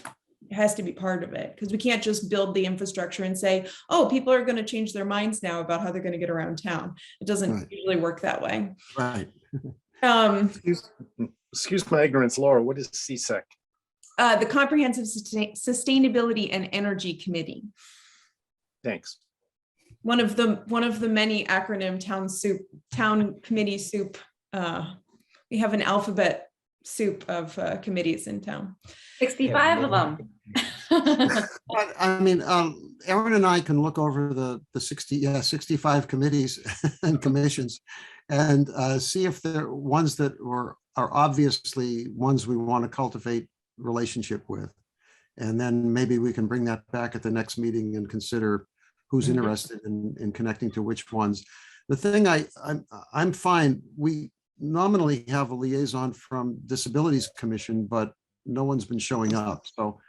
has to be part of it, because we can't just build the infrastructure and say, oh, people are going to change their minds now about how they're going to get around town. It doesn't usually work that way. Right. Excuse my ignorance, Laura, what is CSEC? The Comprehensive Sustainability and Energy Committee. Thanks. One of the many acronym town committee soup. We have an alphabet soup of committees in town. 65 of them. I mean, Aaron and I can look over the 65 committees and commissions and see if there are ones that are obviously ones we want to cultivate relationship with. And then maybe we can bring that back at the next meeting and consider who's interested in connecting to which ones. The thing I'm fine. We nominally have a liaison from Disabilities Commission, but no one's been showing up. So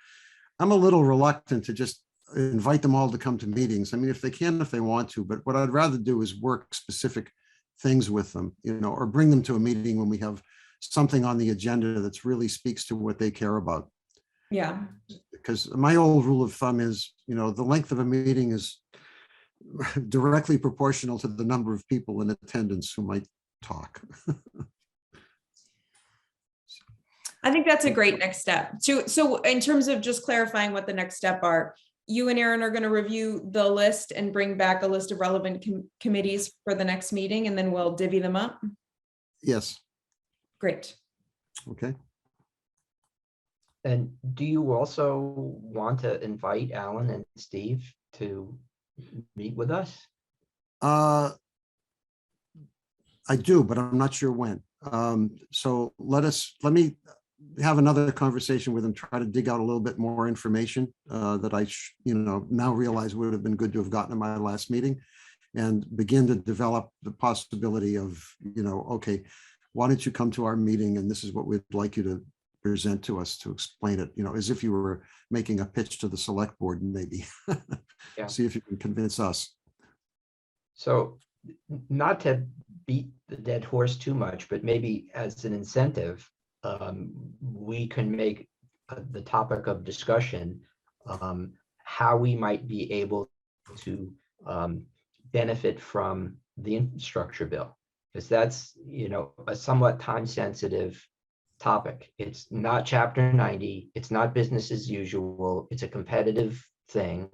I'm a little reluctant to just invite them all to come to meetings. I mean, if they can, if they want to, but what I'd rather do is work specific things with them, or bring them to a meeting when we have something on the agenda that really speaks to what they care about. Yeah. Because my old rule of thumb is, the length of a meeting is directly proportional to the number of people in attendance who might talk. I think that's a great next step. So in terms of just clarifying what the next step are, you and Aaron are going to review the list and bring back a list of relevant committees for the next meeting, and then we'll divvy them up. Yes. Great. Okay. And do you also want to invite Alan and Steve to meet with us? I do, but I'm not sure when. So let me have another conversation with them, try to dig out a little bit more information that I now realize would have been good to have gotten in my last meeting, and begin to develop the possibility of, okay, why don't you come to our meeting, and this is what we'd like you to present to us, to explain it, as if you were making a pitch to the select board, maybe. Yeah. See if you can convince us. So not to beat the dead horse too much, but maybe as an incentive, we can make the topic of discussion how we might be able to benefit from the infrastructure bill, because that's, a somewhat time-sensitive topic. It's not Chapter 90. It's not business as usual. It's a competitive thing.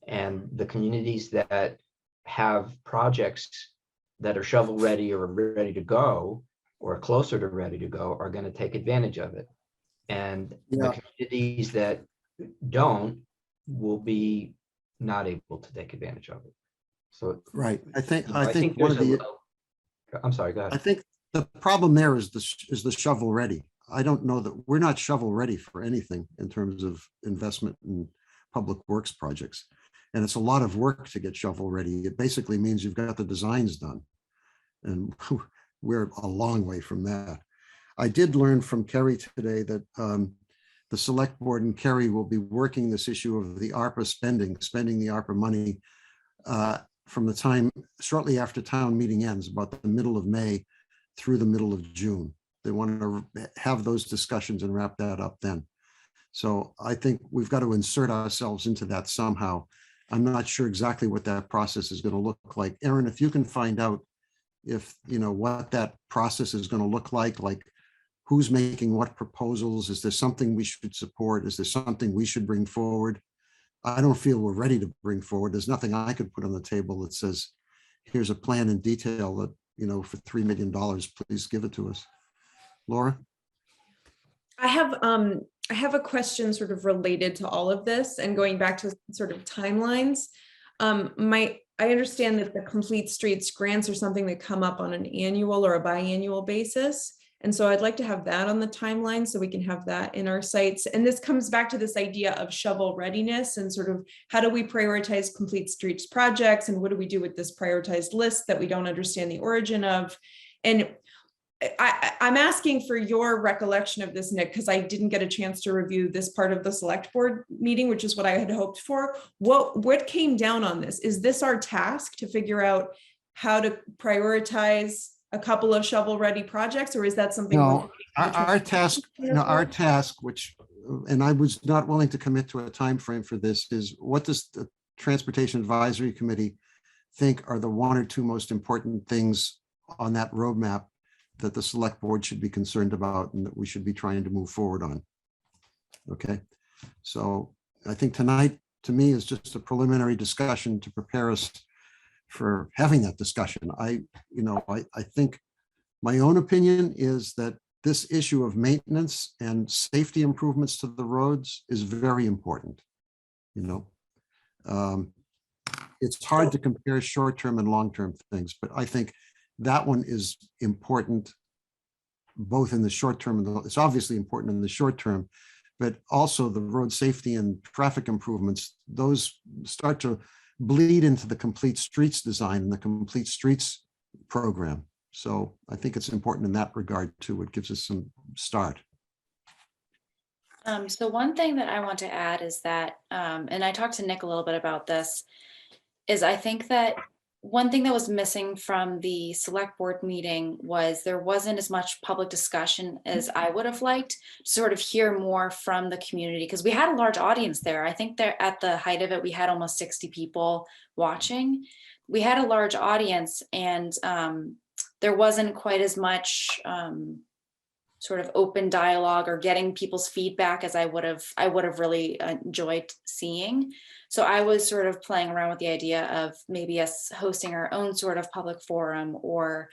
And the communities that have projects that are shovel ready or ready to go or closer to ready to go are going to take advantage of it. And Yeah. the communities that don't will be not able to take advantage of it. So Right. I think one there's of the, I'm sorry, go I ahead. think the problem there is the shovel ready. I don't know that we're not shovel ready for anything in terms of investment in public works projects. And it's a lot of work to get shovel ready. It basically means you've got the designs done. And we're a long way from that. I did learn from Kerry today that the select board and Kerry will be working this issue of the ARPA spending the ARPA money from the time shortly after town meeting ends, about the middle of May through the middle of June. They want to have those discussions and wrap that up then. So I think we've got to insert ourselves into that somehow. I'm not sure exactly what that process is going to look like. Aaron, if you can find out if, what that process is going to look like who's making what proposals, is there something we should support? Is there something we should bring forward? I don't feel we're ready to bring forward. There's nothing I could put on the table that says, here's a plan in detail that, for $3 million, please give it to us. Laura? I have a question sort of related to all of this and going back to sort of timelines. I understand that the Complete Streets grants are something that come up on an annual or a biannual basis. And so I'd like to have that on the timeline so we can have that in our sites. And this comes back to this idea of shovel readiness and sort of how do we prioritize Complete Streets projects and what do we do with this prioritized list that we don't understand the origin of? And I'm asking for your recollection of this, Nick, because I didn't get a chance to review this part of the select board meeting, which is what I had hoped for. What came down on this? Is this our task to figure out how to prioritize a couple of shovel ready projects, or is that something? No, our task, which, and I was not willing to commit to a time frame for this, is what does the Transportation Advisory Committee think are the one or two most important things on that roadmap that the select board should be concerned about and that we should be trying to move forward on? Okay, so I think tonight, to me, is just a preliminary discussion to prepare us for having that discussion. I think my own opinion is that this issue of maintenance and safety improvements to the roads is very important. It's hard to compare short-term and long-term things, but I think that one is important both in the short term and it's obviously important in the short term, but also the road safety and traffic improvements, those start to bleed into the Complete Streets design and the Complete Streets program. So I think it's important in that regard too. It gives us some start. So one thing that I want to add is that, and I talked to Nick a little bit about this, is I think that one thing that was missing from the select board meeting was there wasn't as much public discussion as I would have liked to sort of hear more from the community, because we had a large audience there. I think that at the height of it, we had almost 60 people watching. We had a large audience, and there wasn't quite as much sort of open dialogue or getting people's feedback as I would have really enjoyed seeing. So I was sort of playing around with the idea of maybe us hosting our own sort of public forum, or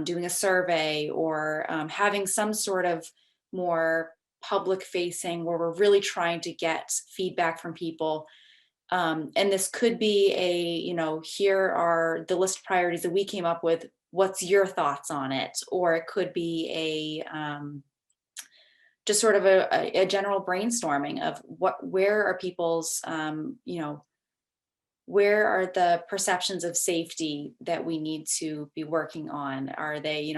doing a survey, or having some sort of more public facing where we're really trying to get feedback from people. And this could be here are the list of priorities that we came up with. What's your thoughts on it? Or it could be just sort of a general brainstorming of where are people's, where are the perceptions of safety that we need to be working on? Are they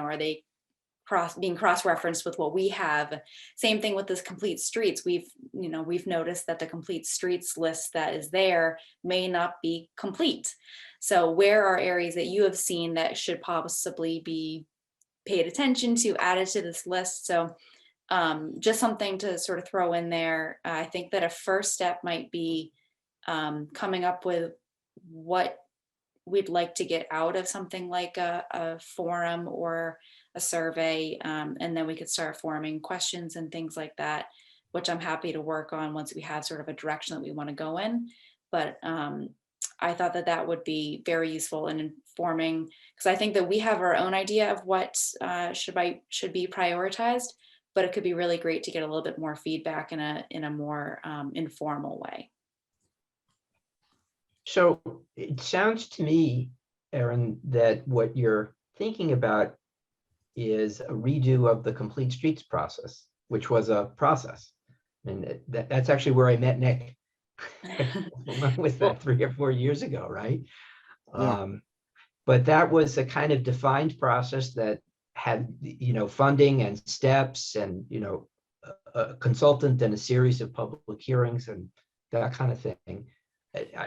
being cross-referenced with what we have? Same thing with this Complete Streets. We've noticed that the Complete Streets list that is there may not be complete. So where are areas that you have seen that should possibly be paid attention to, added to this list? So just something to sort of throw in there. I think that a first step might be coming up with what we'd like to get out of something like a forum or a survey. And then we could start forming questions and things like that, which I'm happy to work on once we have sort of a direction that we want to go in. But I thought that that would be very useful in informing, because I think that we have our own idea of what should be prioritized, but it could be really great to get a little bit more feedback in a more informal way. So it sounds to me, Erin, that what you're thinking about is a redo of the Complete Streets process, which was a process. And that's actually where I met Nick. Was that 3 or 4 years ago, right? Yeah. But that was a kind of defined process that had, funding and steps and, a consultant and a series of public hearings and that kind of thing.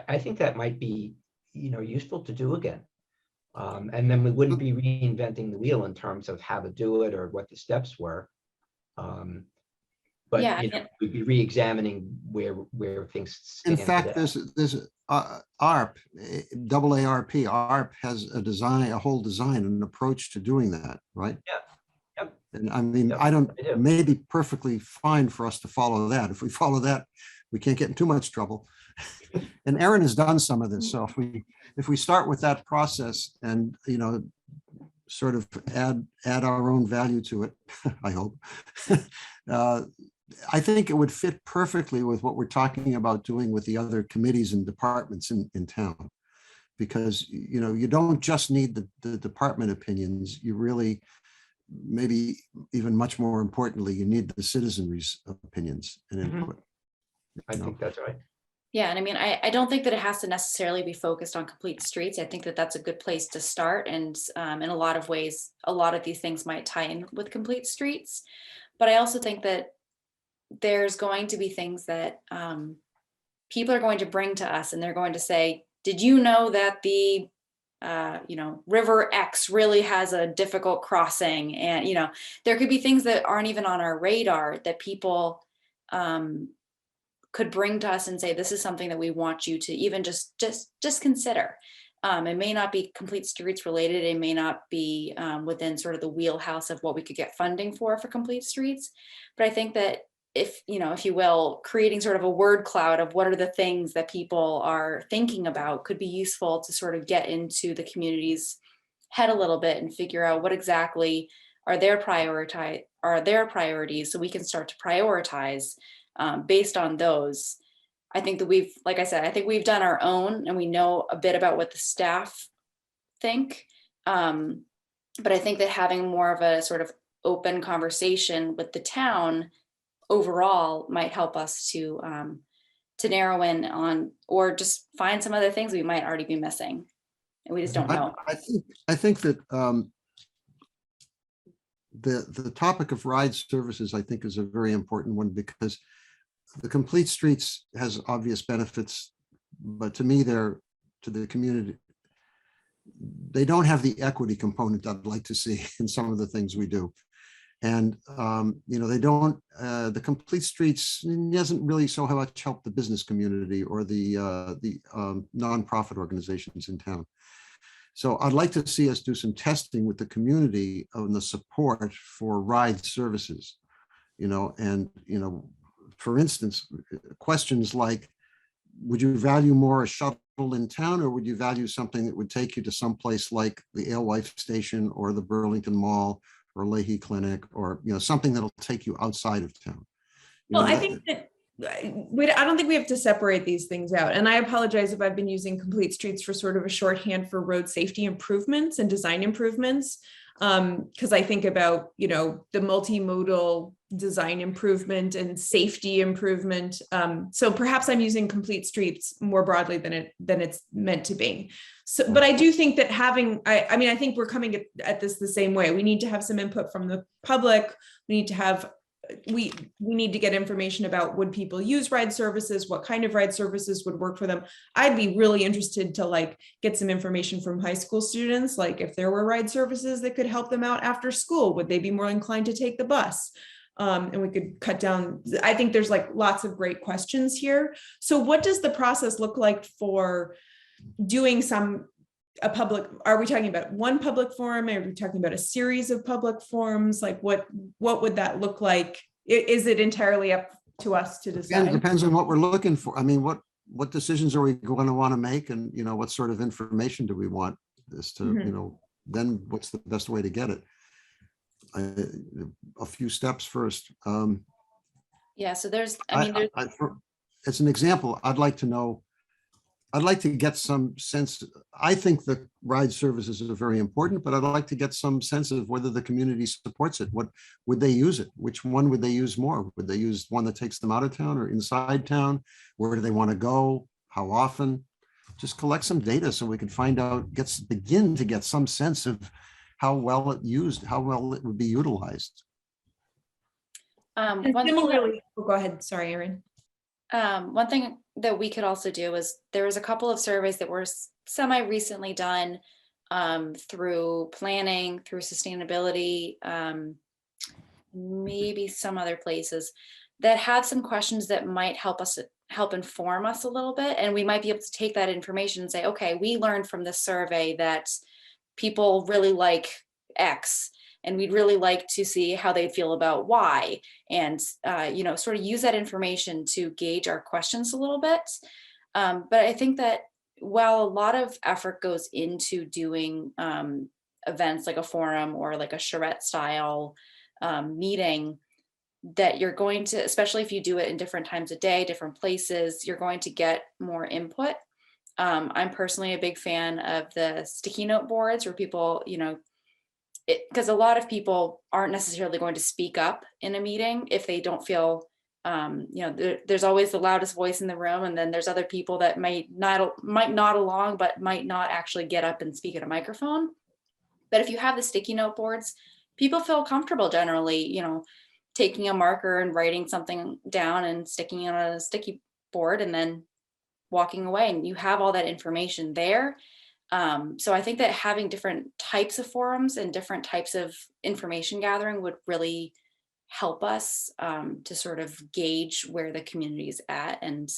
I think that might be, useful to do again. And then we wouldn't be reinventing the wheel in terms of how to do it or what the steps were. But Yeah, we'd be re-examining where things In stand fact, today. there's ARP, AARP, ARP has a design, a whole design, an approach to doing that, right? Yeah. Yep. And I mean, Yep, I don't, I do. maybe perfectly fine for us to follow that. If we follow that, we can't get in too much trouble. And Erin has done some of this. So if we start with that process and, sort of add our own value to it, I hope. I think it would fit perfectly with what we're talking about doing with the other committees and departments in town. Because, you don't just need the department opinions, you really, maybe even much more importantly, you need the citizenry's opinions and input. I think that's right. yeah. And I mean, I don't think that it has to necessarily be focused on Complete Streets. I think that that's a good place to start. And in a lot of ways, a lot of these things might tie in with Complete Streets. But I also think that there's going to be things that people are going to bring to us, and they're going to say, did you know that the River X really has a difficult crossing? And, there could be things that aren't even on our radar that people could bring to us and say, this is something that we want you to even just consider. It may not be Complete Streets related. It may not be within sort of the wheelhouse of what we could get funding for Complete Streets. But I think that if you will, creating sort of a word cloud of what are the things that people are thinking about could be useful to sort of get into the community's head a little bit and figure out what exactly are their priorities, so we can start to prioritize based on those. I think that like I said, I think we've done our own and we know a bit about what the staff think. But I think that having more of a sort of open conversation with the town overall might help us to narrow in on, or just find some other things we might already be missing and we just don't know. I think that the topic of ride services, I think, is a very important one, because the Complete Streets has obvious benefits, but to me, to the community, they don't have the equity component I'd like to see in some of the things we do. And, they don't, the Complete Streets doesn't really so much help the business community or the nonprofit organizations in town. So I'd like to see us do some testing with the community on the support for ride services, for instance, questions like, would you value more a shuttle in town, or would you value something that would take you to someplace like the Alewife Station or the Burlington Mall or Leahy Clinic, or something that'll take you outside of town? Well, I think that I don't think we have to separate these things out. And I apologize if I've been using Complete Streets for sort of a shorthand for road safety improvements and design improvements. Because I think about, the multimodal design improvement and safety improvement. So perhaps I'm using Complete Streets more broadly than it's meant to be. So, but I do think that I think we're coming at this the same way. We need to have some input from the public. We need to have, we need to get information about, would people use ride services? What kind of ride services would work for them? I'd be really interested to get some information from high school students. Like, if there were ride services that could help them out after school, would they be more inclined to take the bus? And we could cut down, I think there's like lots of great questions here. So what does the process look like for doing are we talking about one public forum? Are we talking about a series of public forums? Like what would that look like? Is it entirely up to us to Again, decide? it depends on what we're looking for. I mean, what decisions are we going to want to make? And, what sort of information do we want this to, Mhm. then what's the best way to get it? A few steps first. Yeah, so there's, I mean, there's, As an example, I'd like to get some sense. I think the ride services are very important, but I'd like to get some sense of whether the community supports it. What would they use it? Which one would they use more? Would they use one that takes them out of town or inside town? Where do they want to go? How often? Just collect some data so we can find out, begin to get some sense of how well it would be utilized. And one thing that- similarly, go ahead. Sorry, Erin. One thing that we could also do is there was a couple of surveys that were semi-recently done through planning, through sustainability, maybe some other places that have some questions that might help inform us a little bit. And we might be able to take that information and say, okay, we learned from this survey that people really like X, and we'd really like to see how they feel about Y, and sort of use that information to gauge our questions a little bit. But I think that while a lot of effort goes into doing events like a forum or like a charrette style meeting, that you're going to, especially if you do it in different times of day, different places, you're going to get more input. I'm personally a big fan of the sticky note boards where people, because a lot of people aren't necessarily going to speak up in a meeting if they don't feel, there's always the loudest voice in the room, and then there's other people that might nod along, but might not actually get up and speak at a microphone. But if you have the sticky note boards, people feel comfortable generally, taking a marker and writing something down and sticking it on a sticky board and then walking away, and you have all that information there. So I think that having different types of forums and different types of information gathering would really help us to sort of gauge where the community is at and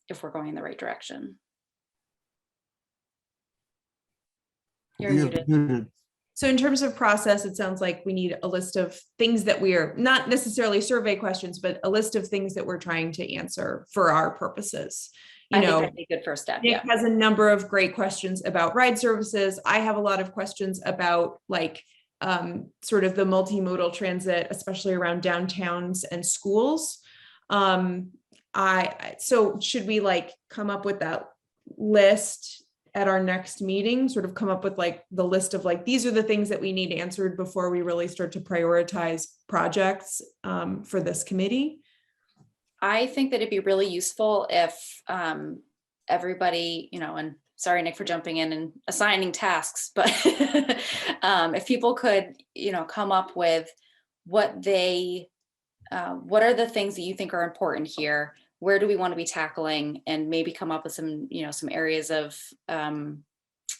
if we're going in the right direction. You're muted. So in terms of process, it sounds like we need a list of things that we are not necessarily survey questions, but a list of things that we're trying to answer for our purposes. I think that'd be a good first step. Nick has a number of great questions about ride services. I have a lot of questions about sort of the multimodal transit, especially around downtowns and schools. So should we come up with that list at our next meeting, sort of come up with the list of these are the things that we need answered before we really start to prioritize projects for this committee? I think that it'd be really useful if everybody, and sorry, Nick, for jumping in and assigning tasks, but if people could, come up with what are the things that you think are important here? Where do we want to be tackling, and maybe come up with some, some areas of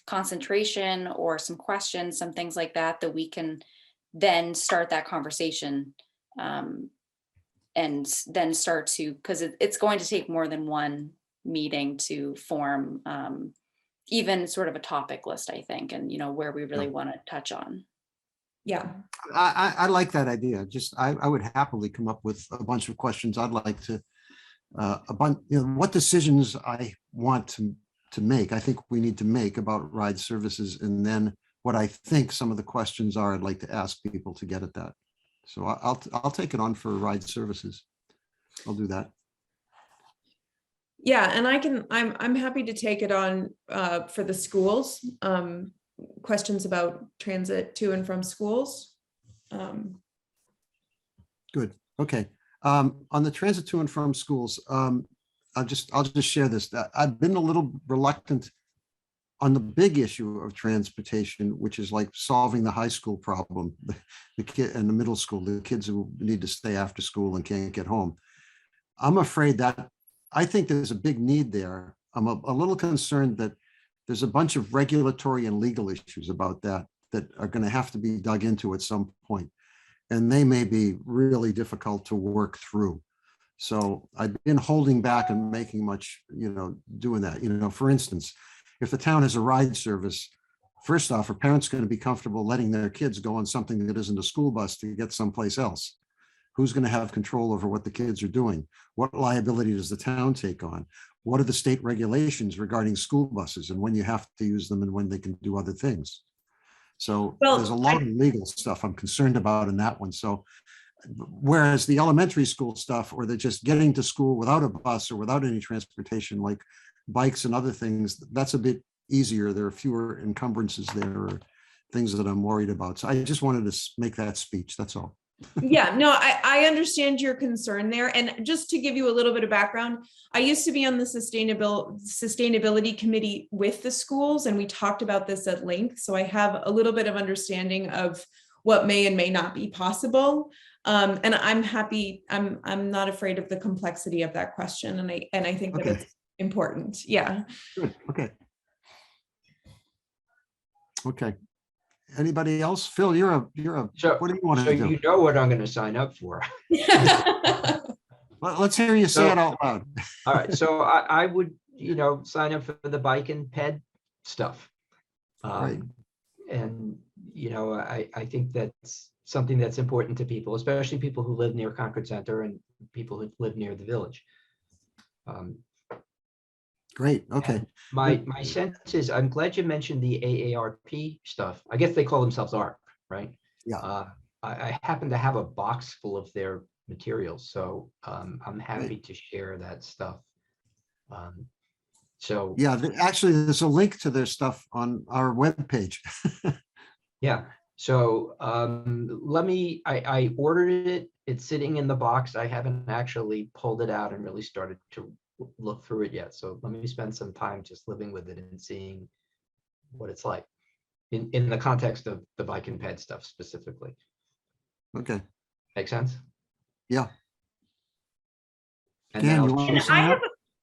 concentration or some questions, some things like that we can then start that conversation. And then start to, because it's going to take more than one meeting to form even sort of a topic list, I think, and where we really want to touch on. Yeah, I like that idea. Just I would happily come up with a bunch of questions. I'd like to what decisions I want to make. I think we need to make about ride services, and then what I think some of the questions are. I'd like to ask people to get at that. So I'll take it on for ride services. I'll do that. Yeah, and I'm happy to take it on for the schools. Questions about transit to and from schools. Good. Okay. On the transit to and from schools, I'll just share this. I've been a little reluctant on the big issue of transportation, which is solving the high school problem, the kid and the middle school, the kids who need to stay after school and can't get home. I'm afraid that I think there's a big need there. I'm a little concerned that there's a bunch of regulatory and legal issues about that are going to have to be dug into at some point. and they may be really difficult to work through. So I've been holding back and making much, doing that. For instance, if the town has a ride service, first off, are parents going to be comfortable letting their kids go on something that isn't a school bus to get someplace else? Who's going to have control over what the kids are doing? What liability does the town take on? What are the state regulations regarding school buses and when you have to use them and when they can do other things? So there's a lot of legal stuff I'm concerned about in that one. So whereas the elementary school stuff, or they're just getting to school without a bus or without any transportation, like bikes and other things, that's a bit easier. There are fewer encumbrances there, or things that I'm worried about. So I just wanted to make that speech. That's all. Yeah, no, I understand your concern there. And just to give you a little bit of background, I used to be on the sustainability committee with the schools, and we talked about this at length. So I have a little bit of understanding of what may and may not be possible. And I'm happy, I'm not afraid of the complexity of that question. And I think that it's important. Yeah. Good. Okay. Anybody else? Phil, you're a, So, what do you want to do? you know what I'm going to sign up for. Let's hear you say it out loud. All right, so I would, sign up for the bike and ped stuff. Right. And, I think that's something that's important to people, especially people who live near Concord Center and people who live near the village. Great. Okay. My sense is, I'm glad you mentioned the AARP stuff. I guess they call themselves ARP, right? Yeah. I happen to have a box full of their materials, so I'm happy to share that stuff. So yeah, actually, there's a link to their stuff on our webpage. yeah. So I ordered it. It's sitting in the box. I haven't actually pulled it out and really started to look through it yet. So let me spend some time just living with it and seeing what it's like in the context of the bike and ped stuff specifically. Okay. Make sense? Yeah. And Dan, then you want to And sign up?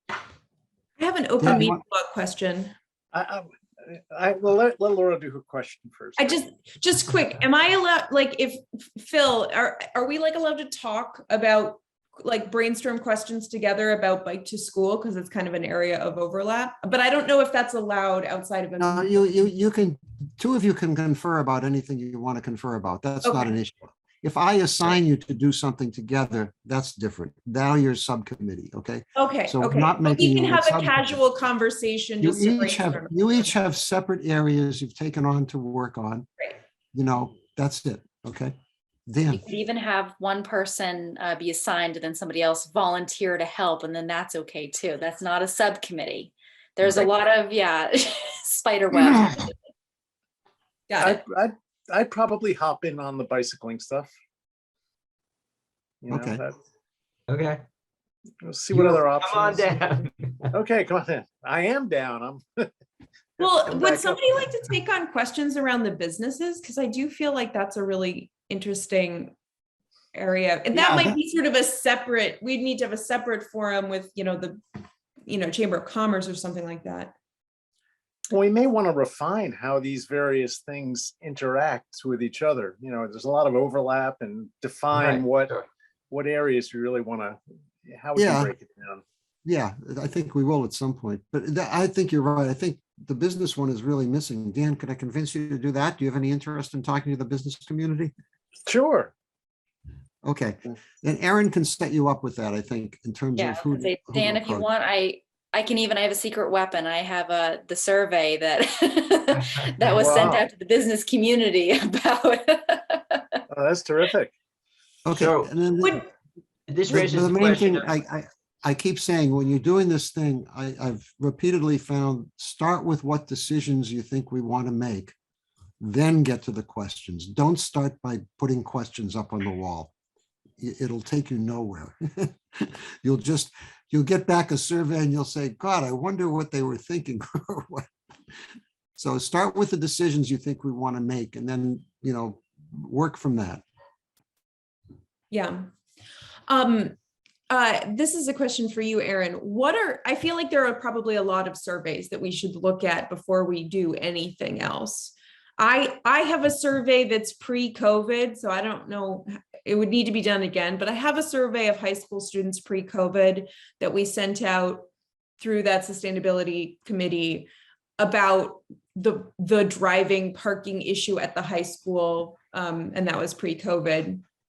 I have an open meeting law question. I will let Laura do her question first. I just quick, am I allowed, like, if Phil, are we like allowed to talk about, like, brainstorm questions together about bike to school, because it's kind of an area of overlap, but I don't know if that's allowed outside of No, you can, two of you can confer about anything you want to confer about. That's not an issue. If I assign you to do something together, that's different. Now you're subcommittee, okay? Okay, So okay. not But we making can you have a subcommittee. casual conversation. Just to brainstorm. You each have separate areas you've taken on to work on. Right. That's it, okay? You Dan, could even have one person be assigned and then somebody else volunteer to help, and then that's okay too. That's not a subcommittee. There's a lot of, spider web. Got it. I'd probably hop in on the bicycling stuff. Okay. okay. We'll see what other options. Come on down. Okay, come on in. I am down. Well, Come would back up. somebody like to take on questions around the businesses? Because I do feel like that's a really interesting area. And that might be sort of a separate, we'd need to have a separate forum with, the Chamber of Commerce or something like that. Well, we may want to refine how these various things interact with each other. There's a lot of overlap, and define what areas we really want to, how we can break it down. yeah, I think we will at some point, but I think you're right. I think the business one is really missing. Dan, can I convince you to do that? Do you have any interest in talking to the business community? Sure. Okay, and Aaron can set you up with that, I think, in terms of who. Dan, if you want, I have a secret weapon. I have the survey that that was sent out to the business community about. Oh, that's terrific. Okay, So, and then this raises the the main question. thing I keep saying, when you're doing this thing, I've repeatedly found, start with what decisions you think we want to make, then get to the questions. Don't start by putting questions up on the wall. It'll take you nowhere. You'll get back a survey and you'll say, God, I wonder what they were thinking. So start with the decisions you think we want to make, and then, work from that. Yeah. This is a question for you, Aaron. I feel like there are probably a lot of surveys that we should look at before we do anything else. I have a survey that's pre-COVID, so I don't know, it would need to be done again, but I have a survey of high school students pre-COVID that we sent out through that sustainability committee about the driving parking issue at the high school. And that was pre-COVID.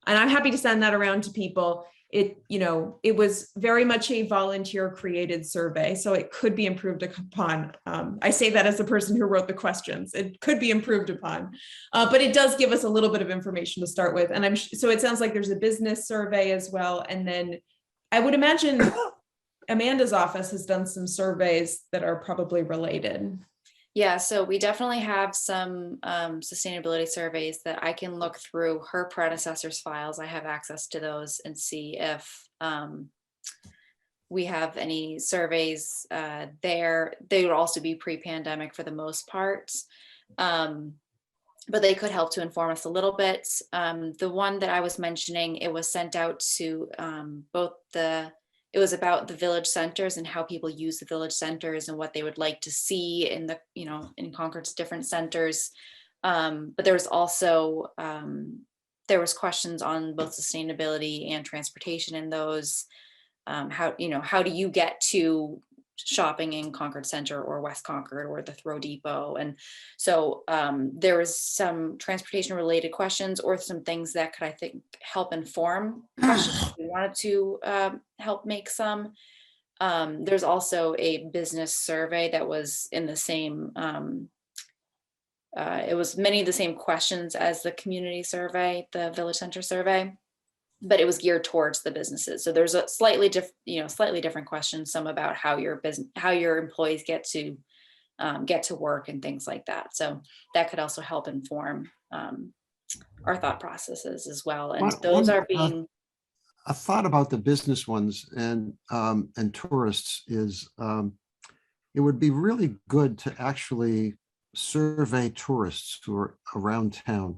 And I'm happy to send that around to people. It, you know, it was very much a volunteer created survey, so it could be improved upon. I say that as the person who wrote the questions. It could be improved upon, but it does give us a little bit of information to start with. And so it sounds like there's a business survey as well. And then I would imagine Amanda's office has done some surveys that are probably related. Yeah, so we definitely have some sustainability surveys that I can look through her predecessor's files. I have access to those and see if we have any surveys there. They would also be pre-pandemic for the most part, but they could help to inform us a little bit. The one that I was mentioning, it was sent out to it was about the village centers and how people use the village centers and what they would like to see in the, you know, in Concord's different centers. But there was also, there was questions on both sustainability and transportation in those. How do you get to shopping in Concord Center or West Concord or the Throw Depot? And so there was some transportation related questions or some things that could, I think, help inform questions we wanted to help make some. There's also a business survey that was in the same, it was many of the same questions as the community survey, the Village Center survey, but it was geared towards the businesses. So there's a slightly different questions, some about how your employees get to work and things like that. So that could also help inform our thought processes as well. And those are being. A thought about the business ones and tourists is it would be really good to actually survey tourists who are around town.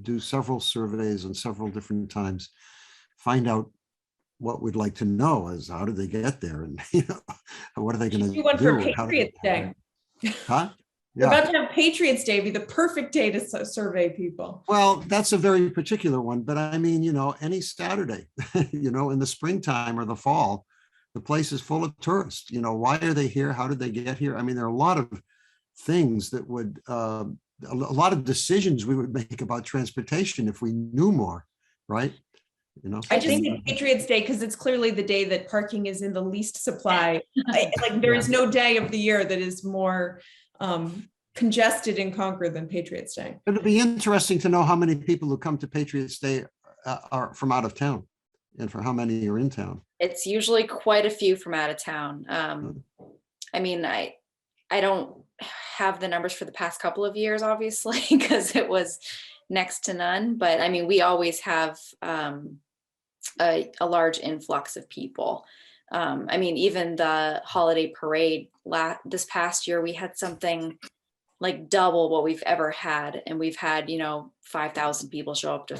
Do several surveys and several different times, find out what we'd like to know is how did they get there, and what are they going to do? One for Patriots Day. Huh? We're about to have Patriots Day, be the perfect day to survey people. Well, that's a very particular one, but I mean, any Saturday, in the springtime or the fall, the place is full of tourists. Why are they here? How did they get here? I mean, there are a lot of things that would a lot of decisions we would make about transportation if we knew more, right? I just think Patriots Day because it's clearly the day that parking is in the least supply. There is no day of the year that is more congested in Concord than Patriots Day. It'd be interesting to know how many people who come to Patriots Day are from out of town, and for how many are in town. It's usually quite a few from out of town. I mean, I don't have the numbers for the past couple of years, obviously, because it was next to none. But I mean, we always have a large influx of people. I mean, even the holiday parade this past year, we had something like double what we've ever had. And we've had, 5,000 people show up to,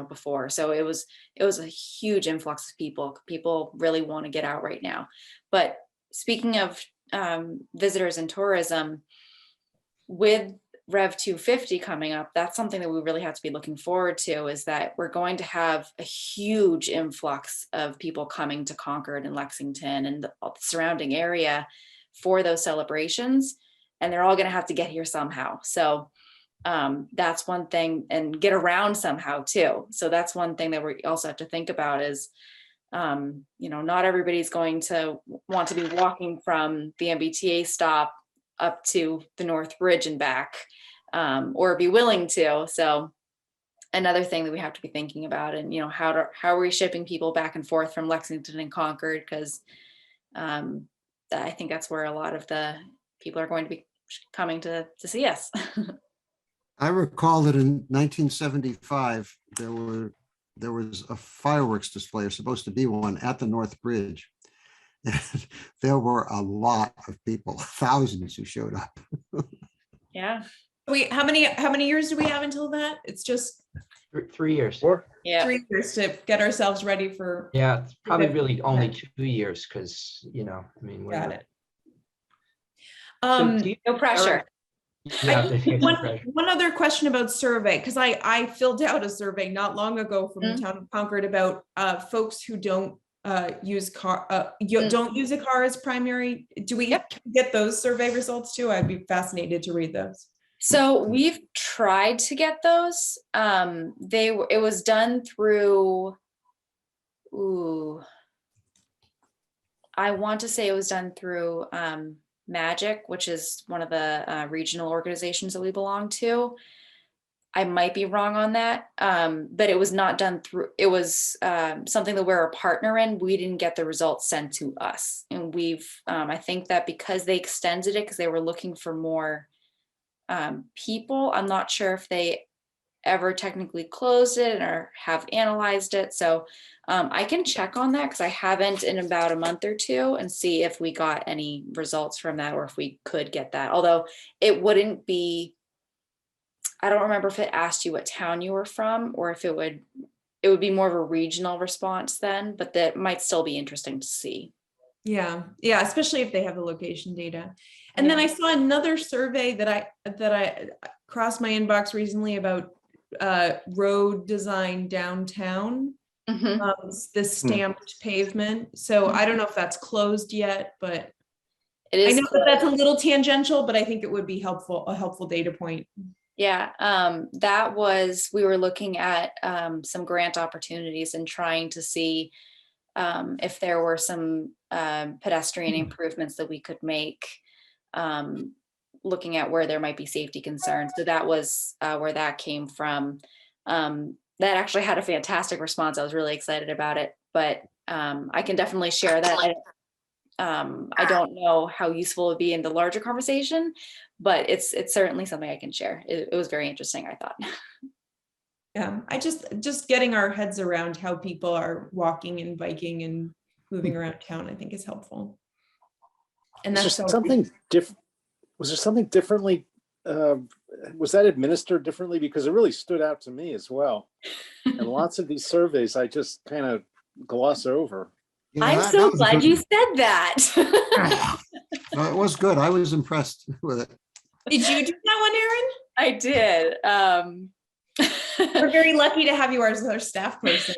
before. So it was a huge influx of people. People really want to get out right now. But speaking of visitors and tourism, with Rev 250 coming up, that's something that we really have to be looking forward to, is that we're going to have a huge influx of people coming to Concord and Lexington and the surrounding area for those celebrations, and they're all going to have to get here somehow. So that's one thing, and get around somehow too. So that's one thing that we also have to think about is, not everybody's going to want to be walking from the MBTA stop up to the North Bridge and back, or be willing to. So another thing that we have to be thinking about, and how are we shipping people back and forth from Lexington and Concord, because I think that's where a lot of the people are going to be coming to see us. I recall that in 1975 there was a fireworks display, or supposed to be one, at the North Bridge. And there were a lot of people, thousands who showed up. Yeah. How many years do we have until that? It's just 3 years. Yeah. 3 years to get ourselves ready for. Yeah, it's probably really only 2 years, because, Got it. So No pressure. You have to take some pressure. One other question about survey, because I filled out a survey not long ago from the town of Concord about folks who don't use don't use a car as primary. Do we get those survey results too? I'd be fascinated to read those. So we've tried to get those. It was done through, I want to say it was done through Magic, which is one of the regional organizations that we belong to. I might be wrong on that, but it was not done through, it was something that we're a partner in. We didn't get the results sent to us. And I think that because they extended it, because they were looking for more people, I'm not sure if they ever technically closed it or have analyzed it. So I can check on that because I haven't in about a month or two and see if we got any results from that or if we could get that. Although it wouldn't be, I don't remember if it asked you what town you were from or if it would be more of a regional response then, but that might still be interesting to see. Yeah, especially if they have the location data. And then I saw another survey that I crossed my inbox recently about road design downtown, the stamped pavement. So I don't know if that's closed yet, but it is. I know that that's a little tangential, but I think it would be a helpful data point. Yeah, we were looking at some grant opportunities and trying to see if there were some pedestrian improvements that we could make, looking at where there might be safety concerns. So that was where that came from. That actually had a fantastic response. I was really excited about it, but I can definitely share that. I don't know how useful it would be in the larger conversation, but it's certainly something I can share. It was very interesting, I thought. Yeah, I just getting our heads around how people are walking and biking and moving around town, I think is helpful. And Was that's there something different? Was there something differently? Was that administered differently? Because it really stood out to me as well. And lots of these surveys, I just kind of gloss over. Yeah, I'm that so was glad good. you said that. No, it was good. I was impressed with it. Did you do that one, Erin? I did. We're very lucky to have you as our staff person.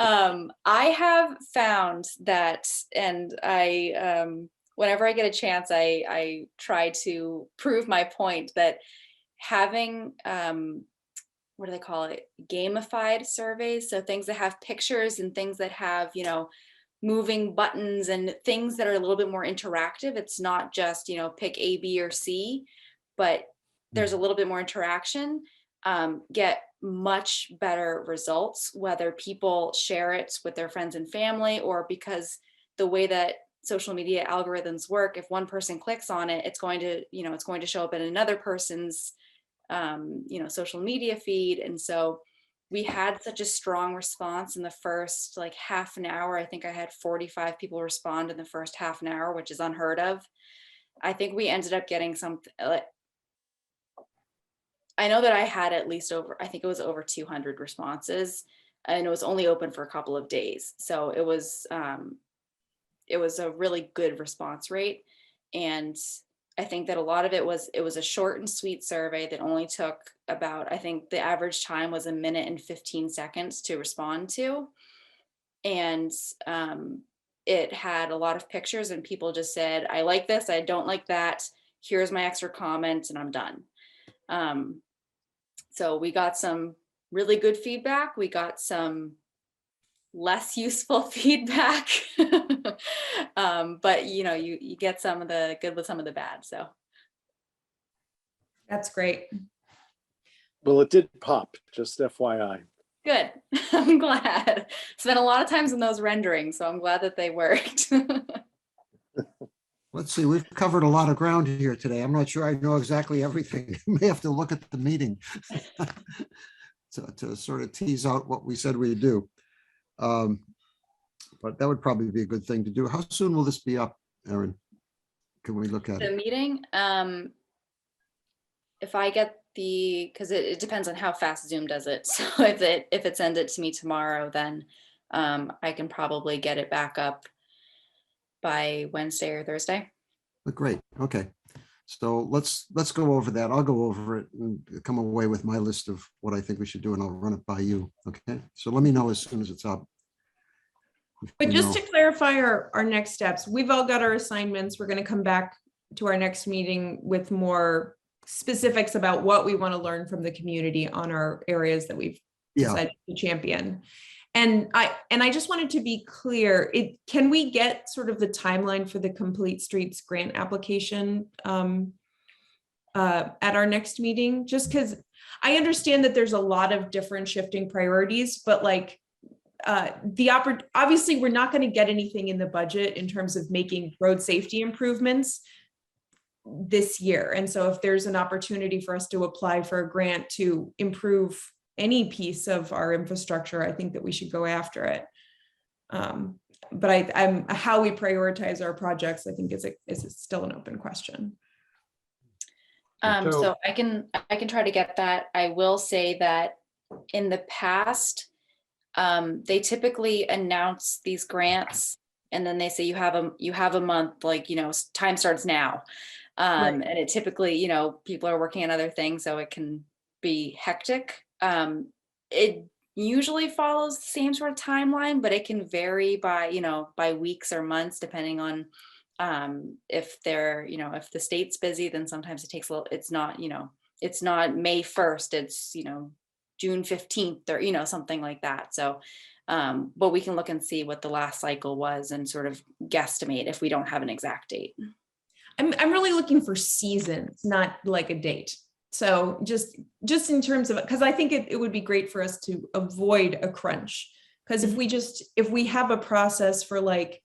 I have found that, and whenever I get a chance, I try to prove my point that having, what do they call it? Gamified surveys. So things that have pictures and things that have, moving buttons and things that are a little bit more interactive. It's not just, pick A, B, or C, but there's a little bit more interaction, get much better results, whether people share it with their friends and family, or because the way that social media algorithms work, if one person clicks on it, it's going to show up in another person's, social media feed. And so we had such a strong response in the first half an hour. I think I had 45 people respond in the first half an hour, which is unheard of. I think we ended up getting I know that I had at least I think it was over 200 responses, and it was only open for a couple of days. So it was a really good response rate. And I think that a lot of it was a short and sweet survey that only took about, I think the average time was 1 minute and 15 seconds to respond to. And it had a lot of pictures, and people just said, I like this, I don't like that, here's my extra comment, and I'm done. So we got some really good feedback. We got some less useful feedback, but you get some of the good with some of the bad. So That's great. Well, it did pop, just FYI. Good. I'm glad. Spent a lot of times in those renderings, so I'm glad that they worked. Let's see, we've covered a lot of ground here today. I'm not sure I know exactly everything. May have to look at the meeting to sort of tease out what we said we'd do. But that would probably be a good thing to do. How soon will this be up, Erin? Can we look at The it? meeting, if I get because it depends on how fast Zoom does it. So if it sends it to me tomorrow, then I can probably get it back up by Wednesday or Thursday. Great, okay. So let's go over that. I'll go over it and come away with my list of what I think we should do, and I'll run it by you. Okay, so let me know as soon as it's up. But You just know. to clarify our next steps, we've all got our assignments. We're going to come back to our next meeting with more specifics about what we want to learn from the community on our areas that we've Yeah. decided to champion. And I just wanted to be clear, can we get sort of the timeline for the Complete Streets grant application at our next meeting? Just because I understand that there's a lot of different shifting priorities, but like obviously we're not going to get anything in the budget in terms of making road safety improvements this year. And so if there's an opportunity for us to apply for a grant to improve any piece of our infrastructure, I think that we should go after it. But I'm how we prioritize our projects, I think is still an open question. So I can try to get that. I will say that in the past, they typically announce these grants and then they say you have a month, like, you know, time starts now. Right. And it typically, you know, people are working on other things, so it can be hectic. It usually follows the same sort of timeline, but it can vary by, you know, by weeks or months, depending on if they're, you know, if the state's busy, then sometimes it takes a little, it's not, you know, it's not May 1st, it's, you know, June 15th or, you know, something like that. So, but we can look and see what the last cycle was and sort of guesstimate if we don't have an exact date. I'm really looking for seasons, not like a date. So just in terms of, because I think it would be great for us to avoid a crunch. Because if we have a process for like